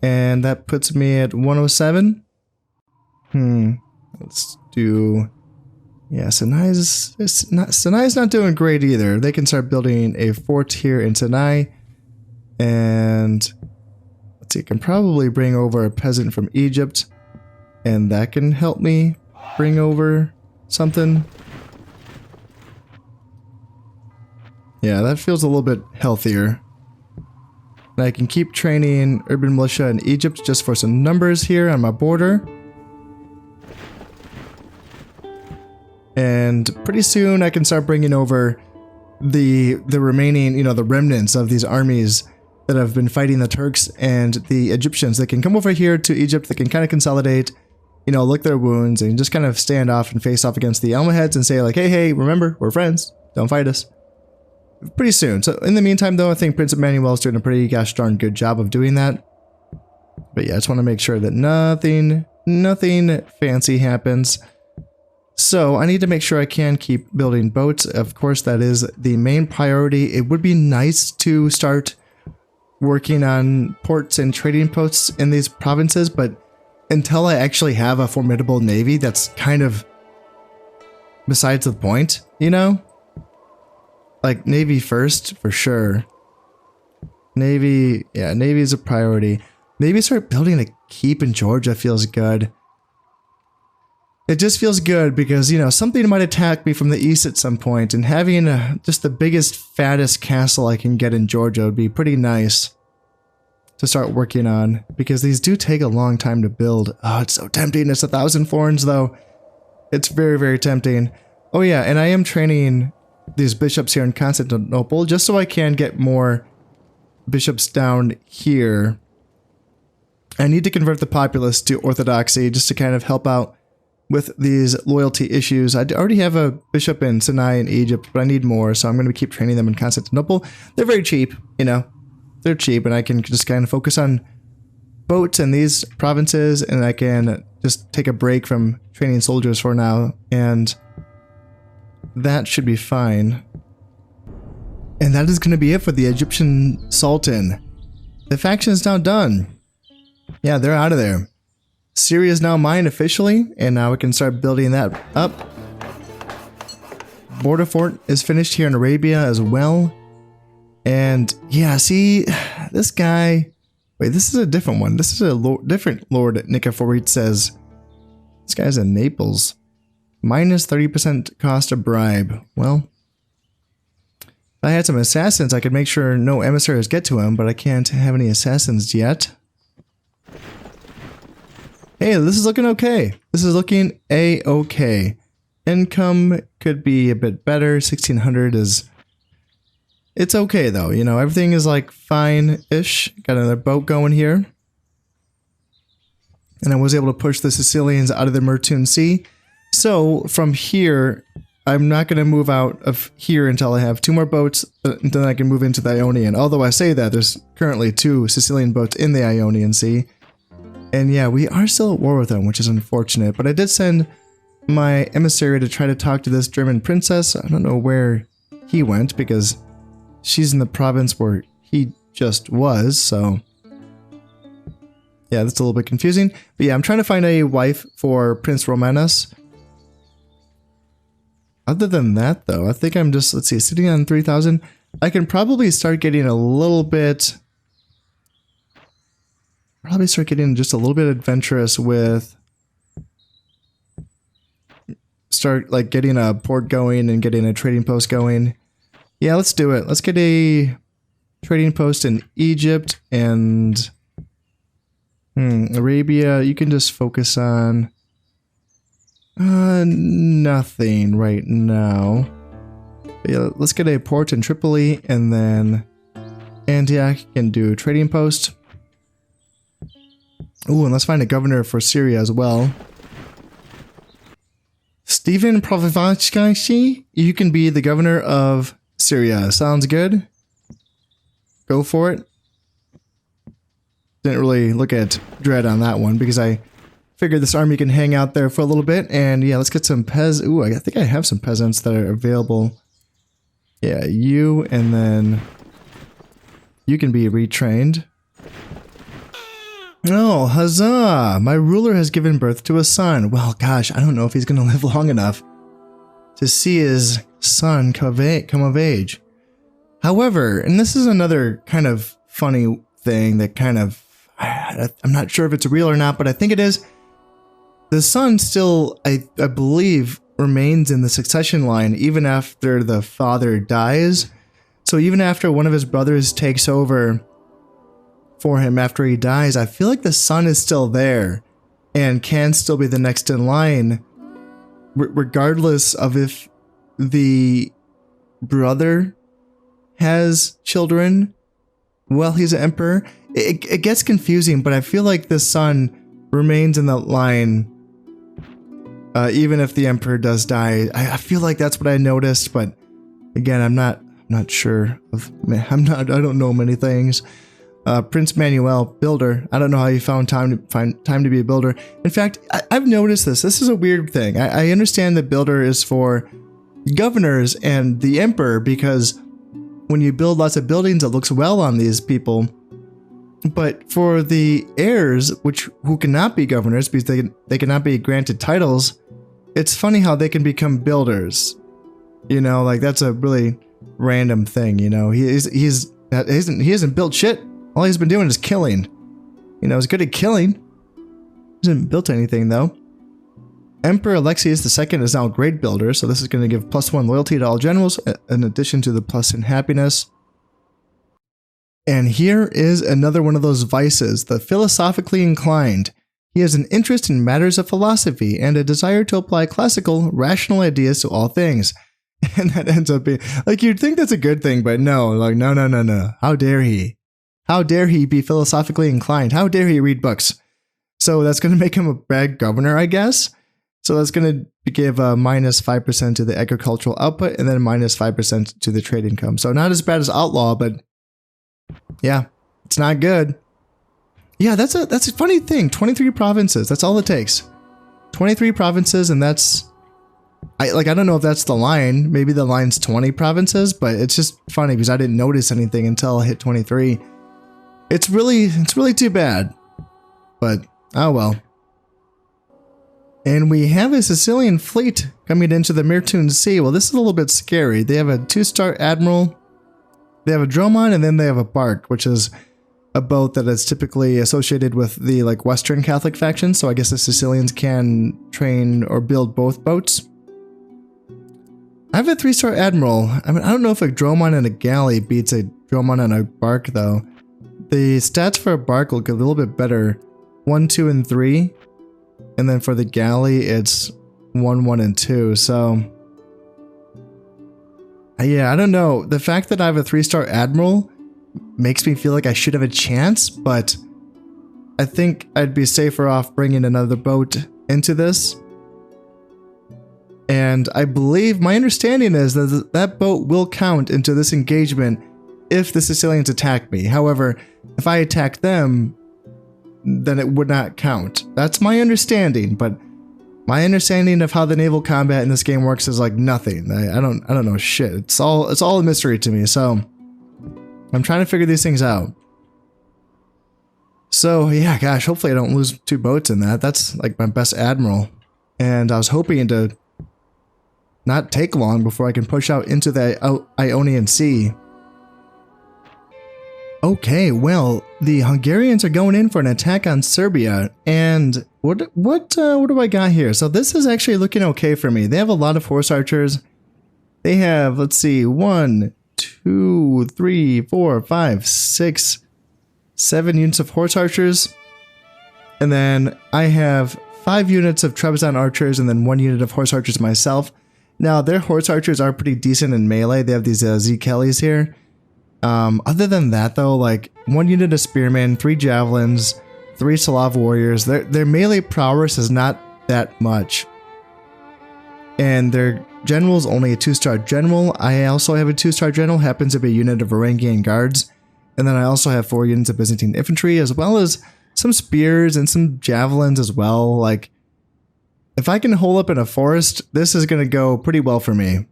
And that puts me at 107. Let's do Yeah, Sinai's not doing great either. They can start building a fort here in Sinai. And let's see, I can probably bring over a peasant from Egypt. And that can help me bring over something. Yeah, that feels a little bit healthier. And I can keep training urban militia in Egypt just for some numbers here on my border. And pretty soon I can start bringing over the remaining, the remnants of these armies that have been fighting the Turks and the Egyptians. They can come over here to Egypt. They can kind of consolidate, lick their wounds and just kind of stand off and face off against the Almohads and say like, hey, remember, we're friends. Don't fight us. Pretty soon. So in the meantime, though, I think Prince Emmanuel's doing a pretty gosh darn good job of doing that. But yeah, I just want to make sure that nothing fancy happens. So I need to make sure I can keep building boats. Of course, that is the main priority. It would be nice to start working on ports and trading posts in these provinces, but until I actually have a formidable navy, that's kind of besides the point, Like, navy first, for sure. Navy is a priority. Maybe start building a keep in Georgia feels good. It just feels good because, something might attack me from the east at some point, and having just the biggest, fattest castle I can get in Georgia would be pretty nice to start working on, because these do take a long time to build. Oh, it's so tempting. It's 1,000 florins, though. It's very, very tempting. Oh, yeah, and I am training these bishops here in Constantinople just so I can get more bishops down here. I need to convert the populace to Orthodoxy just to kind of help out with these loyalty issues. I already have a bishop in Sinai in Egypt, but I need more, so I'm going to keep training them in Constantinople. They're very cheap, They're cheap, and I can just kind of focus on boats in these provinces, and I can just take a break from training soldiers for now, and that should be fine. And that is going to be it for the Egyptian Sultan. The faction is now done. Yeah, they're out of there. Syria is now mine officially, and now we can start building that up. Border fort is finished here in Arabia as well. And yeah, see, this guy... Wait, this is a different one. This is a different Lord Nicephorite says. This guy's in Naples. Minus 30% cost of bribe. Well, if I had some assassins, I could make sure no emissaries get to him, but I can't have any assassins yet. Hey, this is looking okay. This is looking a-okay. Income could be a bit better. 1,600 is... It's okay, though. Everything is, like, fine-ish. Got another boat going here. And I was able to push the Sicilians out of the Mertun Sea. So, from here, I'm not going to move out of here until I have 2 more boats. And then I can move into the Ionian. Although I say that, there's currently 2 Sicilian boats in the Ionian Sea. And yeah, we are still at war with them, which is unfortunate. But I did send my emissary to try to talk to this German princess. I don't know where he went, because she's in the province where he just was, so... Yeah, that's a little bit confusing. But yeah, I'm trying to find a wife for Prince Romanus. Other than that, though, I think I'm just, let's see, sitting on 3,000. I can probably start getting a little bit... Probably start getting just a little bit adventurous with... Start, like, getting a port going and getting a trading post going. Yeah, let's do it. Let's get a trading post in Egypt and... Arabia, you can just focus on... nothing right now. But yeah, let's get a port in Tripoli, and then Antioch can do a trading post. Ooh, and let's find a governor for Syria as well. Stephen Provivachi, you can be the governor of Syria. Sounds good. Go for it. Didn't really look at Dread on that one because I figured this army can hang out there for a little bit. And yeah, let's get some Ooh, I think I have some peasants that are available. Yeah, you, and then you can be retrained. Oh, huzzah! My ruler has given birth to a son. Well, gosh, I don't know if he's going to live long enough. to see his son come of age. However, and this is another kind of funny thing that kind of, I'm not sure if it's real or not, but I think it is. The son still, I believe, remains in the succession line even after the father dies. So even after one of his brothers takes over for him after he dies, I feel like the son is still there and can still be the next in line, regardless of if the brother has children while he's an emperor. It gets confusing, but I feel like the son remains in that line even if the emperor does die. I feel like that's what I noticed, but again, I'm not sure. I don't know many things. Prince Manuel, builder. I don't know how you found time to be a builder. In fact, I've noticed this. This is a weird thing. I understand that builder is for governors and the emperor, because when you build lots of buildings, it looks well on these people. But for the heirs, who cannot be governors because they cannot be granted titles, it's funny how they can become builders. You know, like that's a really random thing. You know, he hasn't built shit. All he's been doing is killing. You know, he's good at killing. He hasn't built anything though. Emperor Alexius II is now a great builder, so this is going to give +1 loyalty to all generals, in addition to the plus in happiness. And here is another one of those vices, the philosophically inclined. He has an interest in matters of philosophy and a desire to apply classical, rational ideas to all things. And that ends up being, like, you'd think that's a good thing, but no, like, no. How dare he? How dare he be philosophically inclined? How dare he read books? So that's going to make him a bad governor, I guess. So that's going to give -5% to the agricultural output and then -5% to the trade income. So not as bad as outlaw, but yeah, it's not good. Yeah, that's a funny thing. 23 provinces. That's all it takes. 23 provinces, and that's I don't know if that's the line. Maybe the line's 20 provinces, but it's just funny because I didn't notice anything until I hit 23. It's really too bad. But oh well. And we have a Sicilian fleet coming into the Mirtune Sea. Well, this is a little bit scary. They have a 2-star admiral. They have a dromon, and then they have a bark, which is a boat that is typically associated with the Western Catholic faction. So I guess the Sicilians can train or build both boats. I have a 3-star admiral. I mean, I don't know if a dromon and a galley beats a dromon and a bark though. The stats for a bark look a little bit better. 1, 2, and 3. And then for the galley, it's 1, 1, and 2. So yeah, I don't know. The fact that I have a 3-star admiral makes me feel like I should have a chance, but I think I'd be safer off bringing another boat into this. And I believe, my understanding is that that boat will count into this engagement if the Sicilians attack me. However, if I attack them, then it would not count. That's my understanding, but my understanding of how the naval combat in this game works is like nothing. I don't know shit. It's all a mystery to me. So I'm trying to figure these things out. So yeah, gosh, hopefully I don't lose 2 boats in that. That's like my best admiral. And I was hoping to not take long before I can push out into the Ionian Sea. Okay, well, the Hungarians are going in for an attack on Serbia, and what do I got here? So this is actually looking okay for me. They have a lot of horse archers. They have, let's see, 1, 2, 3, 4, 5, 6, 7 units of horse archers, and then I have 5 units of Trebizond archers, and then 1 unit of horse archers myself. Now, their horse archers are pretty decent in melee. They have these Z Kellys here. Other than that, though, like 1 unit of spearmen, 3 javelins, 3 Slav warriors. Their melee prowess is not that much. And their general's only a 2-star general. I also have a 2-star general, happens to be a unit of Varangian guards. And then I also have 4 units of Byzantine infantry, as well as some spears and some javelins as well. Like, if I can hole up in a forest, this is going to go pretty well for me.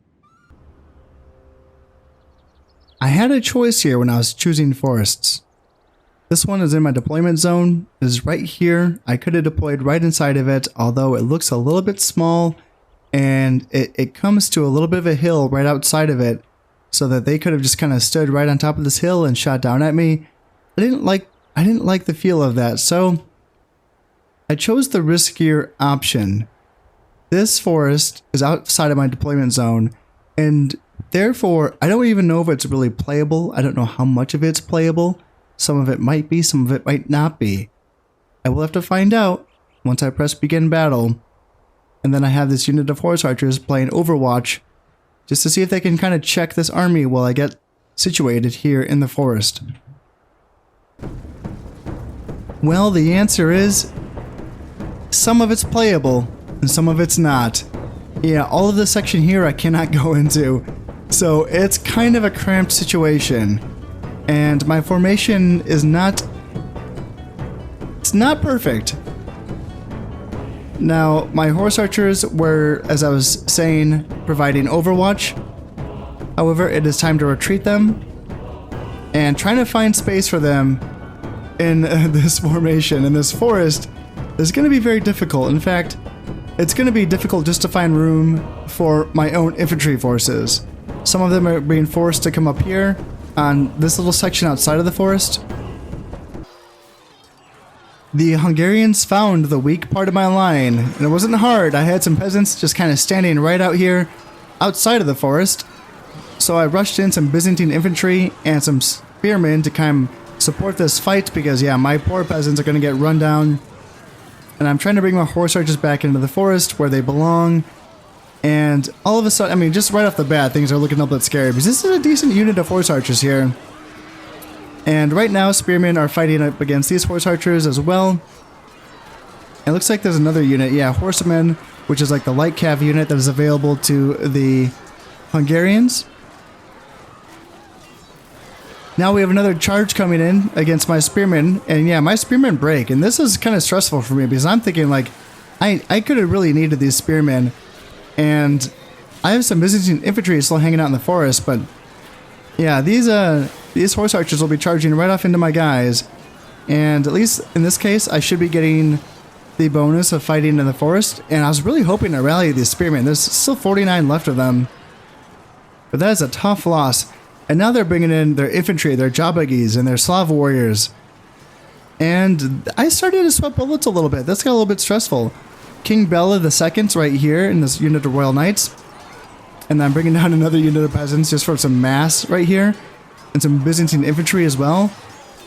I had a choice here when I was choosing forests. This one is in my deployment zone. It is right here. I could have deployed right inside of it, although it looks a little bit small. and it comes to a little bit of a hill right outside of it, so that they could have just kind of stood right on top of this hill and shot down at me. I didn't like the feel of that, so I chose the riskier option. This forest is outside of my deployment zone, and therefore I don't even know if it's really playable. I don't know how much of it's playable. Some of it might be, some of it might not be. I will have to find out once I press begin battle. And then I have this unit of horse archers playing Overwatch just to see if they can kind of check this army while I get situated here in the forest. Well, the answer is some of it's playable and some of it's not. Yeah, all of this section here I cannot go into. So it's kind of a cramped situation. And my formation is not perfect. Now, my horse archers were, as I was saying, providing Overwatch. However, it is time to retreat them and trying to find space for them in this formation, in this forest, is going to be very difficult. In fact, it's going to be difficult just to find room for my own infantry forces. Some of them are being forced to come up here on this little section outside of the forest. The Hungarians found the weak part of my line, and it wasn't hard. I had some peasants just kind of standing right out here outside of the forest. So I rushed in some Byzantine infantry and some spearmen to kind of support this fight because, yeah, my poor peasants are going to get run down. And I'm trying to bring my horse archers back into the forest where they belong. And all of a sudden, I mean, just right off the bat, things are looking a little bit scary because this is a decent unit of horse archers here. And right now, spearmen are fighting up against these horse archers as well. It looks like there's another unit, yeah, horsemen, which is like the light cav unit that is available to the Hungarians. Now we have another charge coming in against my spearmen, and yeah, my spearmen break, and this is kind of stressful for me because I'm thinking like, I could have really needed these spearmen, and I have some Byzantine infantry still hanging out in the forest, but yeah, these horse archers will be charging right off into my guys, and at least in this case, I should be getting the bonus of fighting in the forest, and I was really hoping to rally these spearmen. There's still 49 left of them, but that is a tough loss. And now they're bringing in their infantry, their Jabagis, and their Slav warriors. And I started to sweat bullets a little bit. That's got a little bit stressful. King Bela II's right here in this unit of Royal Knights. And I'm bringing down another unit of peasants just for some mass right here. And some Byzantine infantry as well.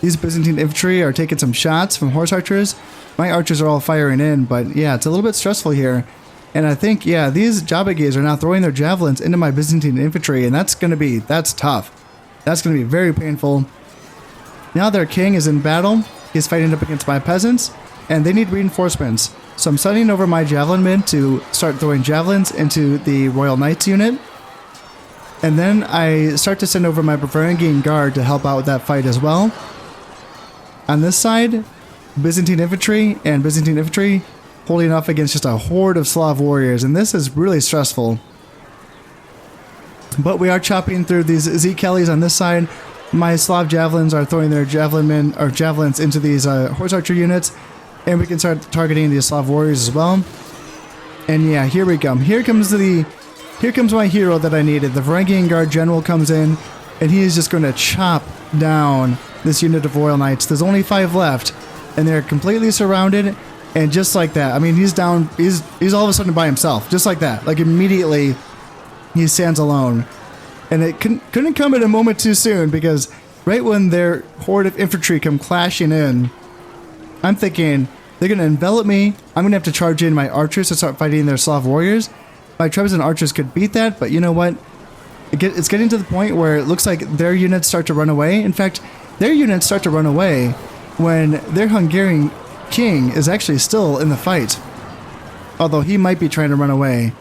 These Byzantine infantry are taking some shots from horse archers. My archers are all firing in, but yeah, it's a little bit stressful here. And I think, yeah, these Jabagis are now throwing their javelins into my Byzantine infantry, and that's tough. That's going to be very painful. Now their king is in battle. He's fighting up against my peasants, and they need reinforcements. So I'm sending over my javelin men to start throwing javelins into the Royal Knights unit. And then I start to send over my Bavarian Guard to help out with that fight as well. On this side, Byzantine infantry holding off against just a horde of Slav warriors, and this is really stressful. But we are chopping through these Z-Kellys on this side. My Slav javelins are throwing their javelins into these horse archer units, and we can start targeting these Slav warriors as well. And yeah, here we come. Here comes my hero that I needed. The Varangian Guard General comes in, and he is just going to chop down this unit of Royal Knights. There's only 5 left, and they're completely surrounded. And just like that, I mean, he's down, he's all of a sudden by himself, just like that. Like immediately, he stands alone. And it couldn't come at a moment too soon, because right when their horde of infantry come clashing in, I'm thinking, they're going to envelop me. I'm going to have to charge in my archers to start fighting their Slav warriors. My Trebizond archers could beat that, but you know what? It's getting to the point where it looks like their units start to run away. In fact, their units start to run away when their Hungarian king is actually still in the fight, although he might be trying to run away.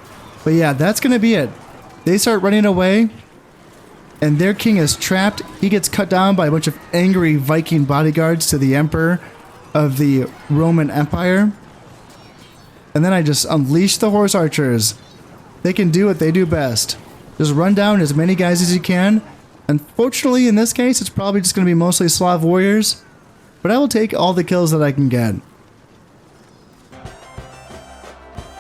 But yeah, that's gonna be it. They start running away, and their king is trapped. He gets cut down by a bunch of angry Viking bodyguards to the emperor of the Roman Empire. And then I just unleash the horse archers. They can do what they do best. Just run down as many guys as you can. Unfortunately, in this case, it's probably just going to be mostly Slav warriors, but I will take all the kills that I can get.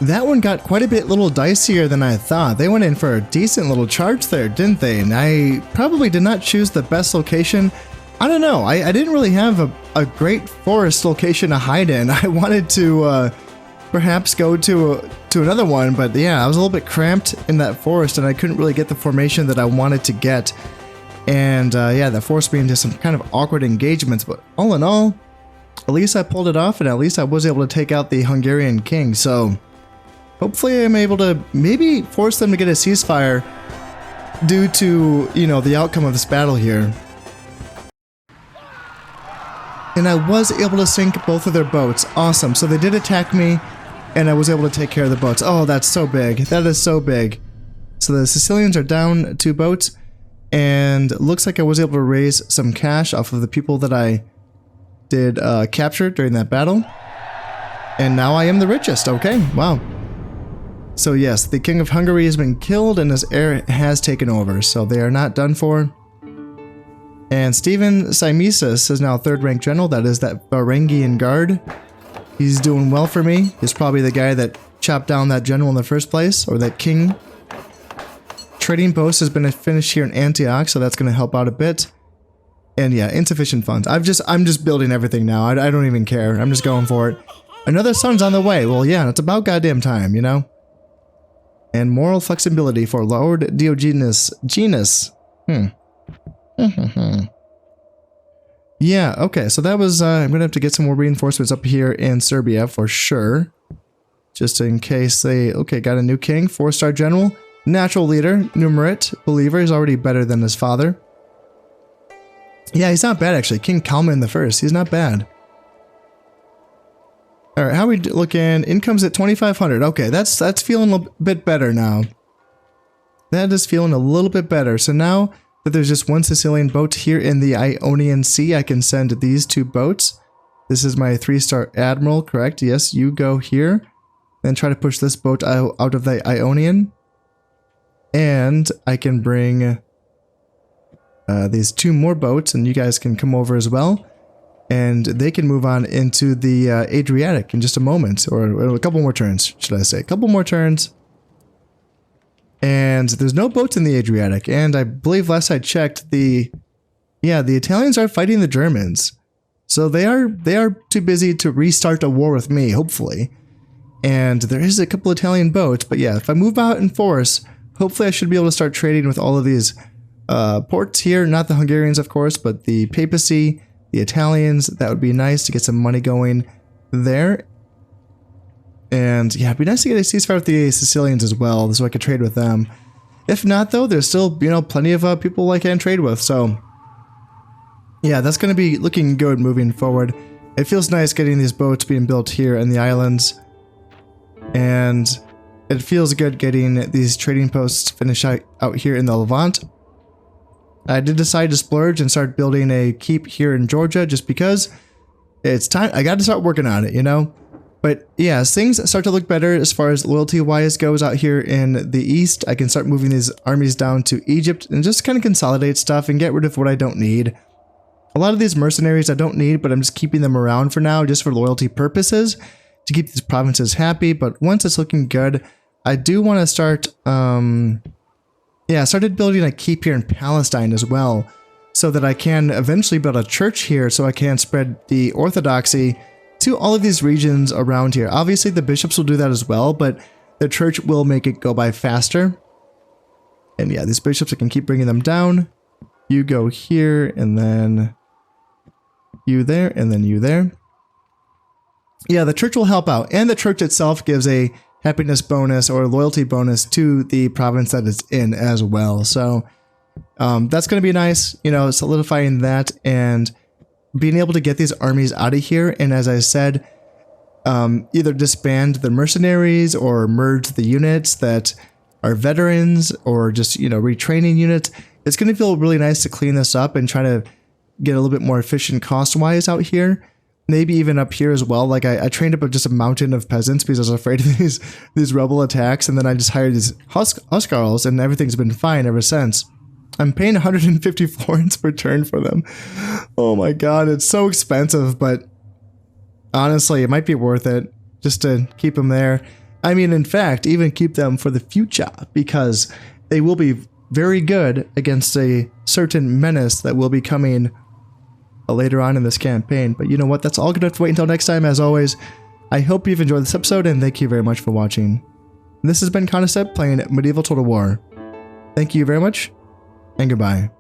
That one got quite a bit little dicier than I thought. They went in for a decent little charge there, didn't they? And I probably did not choose the best location. I don't know. I didn't really have a great forest location to hide in. I wanted to perhaps go to another one, but yeah, I was a little bit cramped in that forest and I couldn't really get the formation that I wanted to get. And yeah, that forced me into some kind of awkward engagements, but all in all, at least I pulled it off and at least I was able to take out the Hungarian king. So hopefully I'm able to maybe force them to get a ceasefire due to, you know, the outcome of this battle here. And I was able to sink both of their boats. Awesome. So they did attack me and I was able to take care of the boats. Oh, that's so big. That is so big. So the Sicilians are down 2 boats and it looks like I was able to raise some cash off of the people that I did capture during that battle. And now I am the richest. Okay, wow. So yes, the King of Hungary has been killed and his heir has taken over. So they are not done for. And Stephen Symesis is now 3rd rank general. That is that Varangian guard. He's doing well for me. He's probably the guy that chopped down that general in the first place, or that king. Trading post has been finished here in Antioch, so that's going to help out a bit. And yeah, insufficient funds. I'm just building everything now. I don't even care. I'm just going for it. Another son's on the way. Well, yeah, it's about goddamn time, you know? And moral flexibility for Lord Diogenes. Yeah, okay, so that was, I'm gonna have to get some more reinforcements up here in Serbia for sure. Just in case they, okay, got a new king, 4-star general, natural leader, numerate, believer, is already better than his father. Yeah, he's not bad actually, King Kalman the First, he's not bad. Alright, how are we looking? Income's at 2,500, okay, that's feeling a bit better now. That is feeling a little bit better, so now that there's just 1 Sicilian boat here in the Ionian Sea, I can send these 2 boats. This is my 3-star admiral, correct? Yes, you go here. Then try to push this boat out of the Ionian. And I can bring these 2 more boats, and you guys can come over as well. And they can move on into the Adriatic in just a moment, or a couple more turns, should I say. A couple more turns. And there's no boats in the Adriatic, and I believe last I checked, the Italians are fighting the Germans. So they are too busy to restart a war with me, hopefully. And there is a couple Italian boats, but yeah, if I move out in force, hopefully I should be able to start trading with all of these ports here, not the Hungarians of course, but the papacy, the Italians. That would be nice to get some money going there. And yeah, it'd be nice to get a ceasefire with the Sicilians as well, so I could trade with them. If not, though, there's still, you know, plenty of people I can trade with. So yeah, that's going to be looking good moving forward. It feels nice getting these boats being built here in the islands. And it feels good getting these trading posts finished out here in the Levant. I did decide to splurge and start building a keep here in Georgia just because it's time. I got to start working on it, you know? But yeah, as things start to look better as far as loyalty-wise goes out here in the east, I can start moving these armies down to Egypt and just kind of consolidate stuff and get rid of what I don't need. A lot of these mercenaries I don't need, but I'm just keeping them around for now just for loyalty purposes to keep these provinces happy. But once it's looking good, I do want to start, I started building a keep here in Palestine as well so that I can eventually build a church here so I can spread the orthodoxy to all of these regions around here. Obviously, the bishops will do that as well, but the church will make it go by faster. And yeah, these bishops, I can keep bringing them down. You go here, and then you there, and then you there. Yeah, the church will help out, and the church itself gives a happiness bonus or loyalty bonus to the province that it's in as well. So that's going to be nice, you know, solidifying that and being able to get these armies out of here, and as I said, either disband the mercenaries or merge the units that are veterans or just, you know, retraining units. It's going to feel really nice to clean this up and try to get a little bit more efficient cost-wise out here. Maybe even up here as well. Like I trained up just a mountain of peasants because I was afraid of these rebel attacks, and then I just hired these huskarls, and everything's been fine ever since. I'm paying 150 florins per turn for them. Oh my god, it's so expensive, but honestly, it might be worth it just to keep them there. I mean, in fact, even keep them for the future, because they will be very good against a certain menace that will be coming later on in this campaign. But you know what? That's all going to have to wait until next time. As always, I hope you've enjoyed this episode, and thank you very much for watching. This has been Concept playing Medieval Total War. Thank you very much, and goodbye.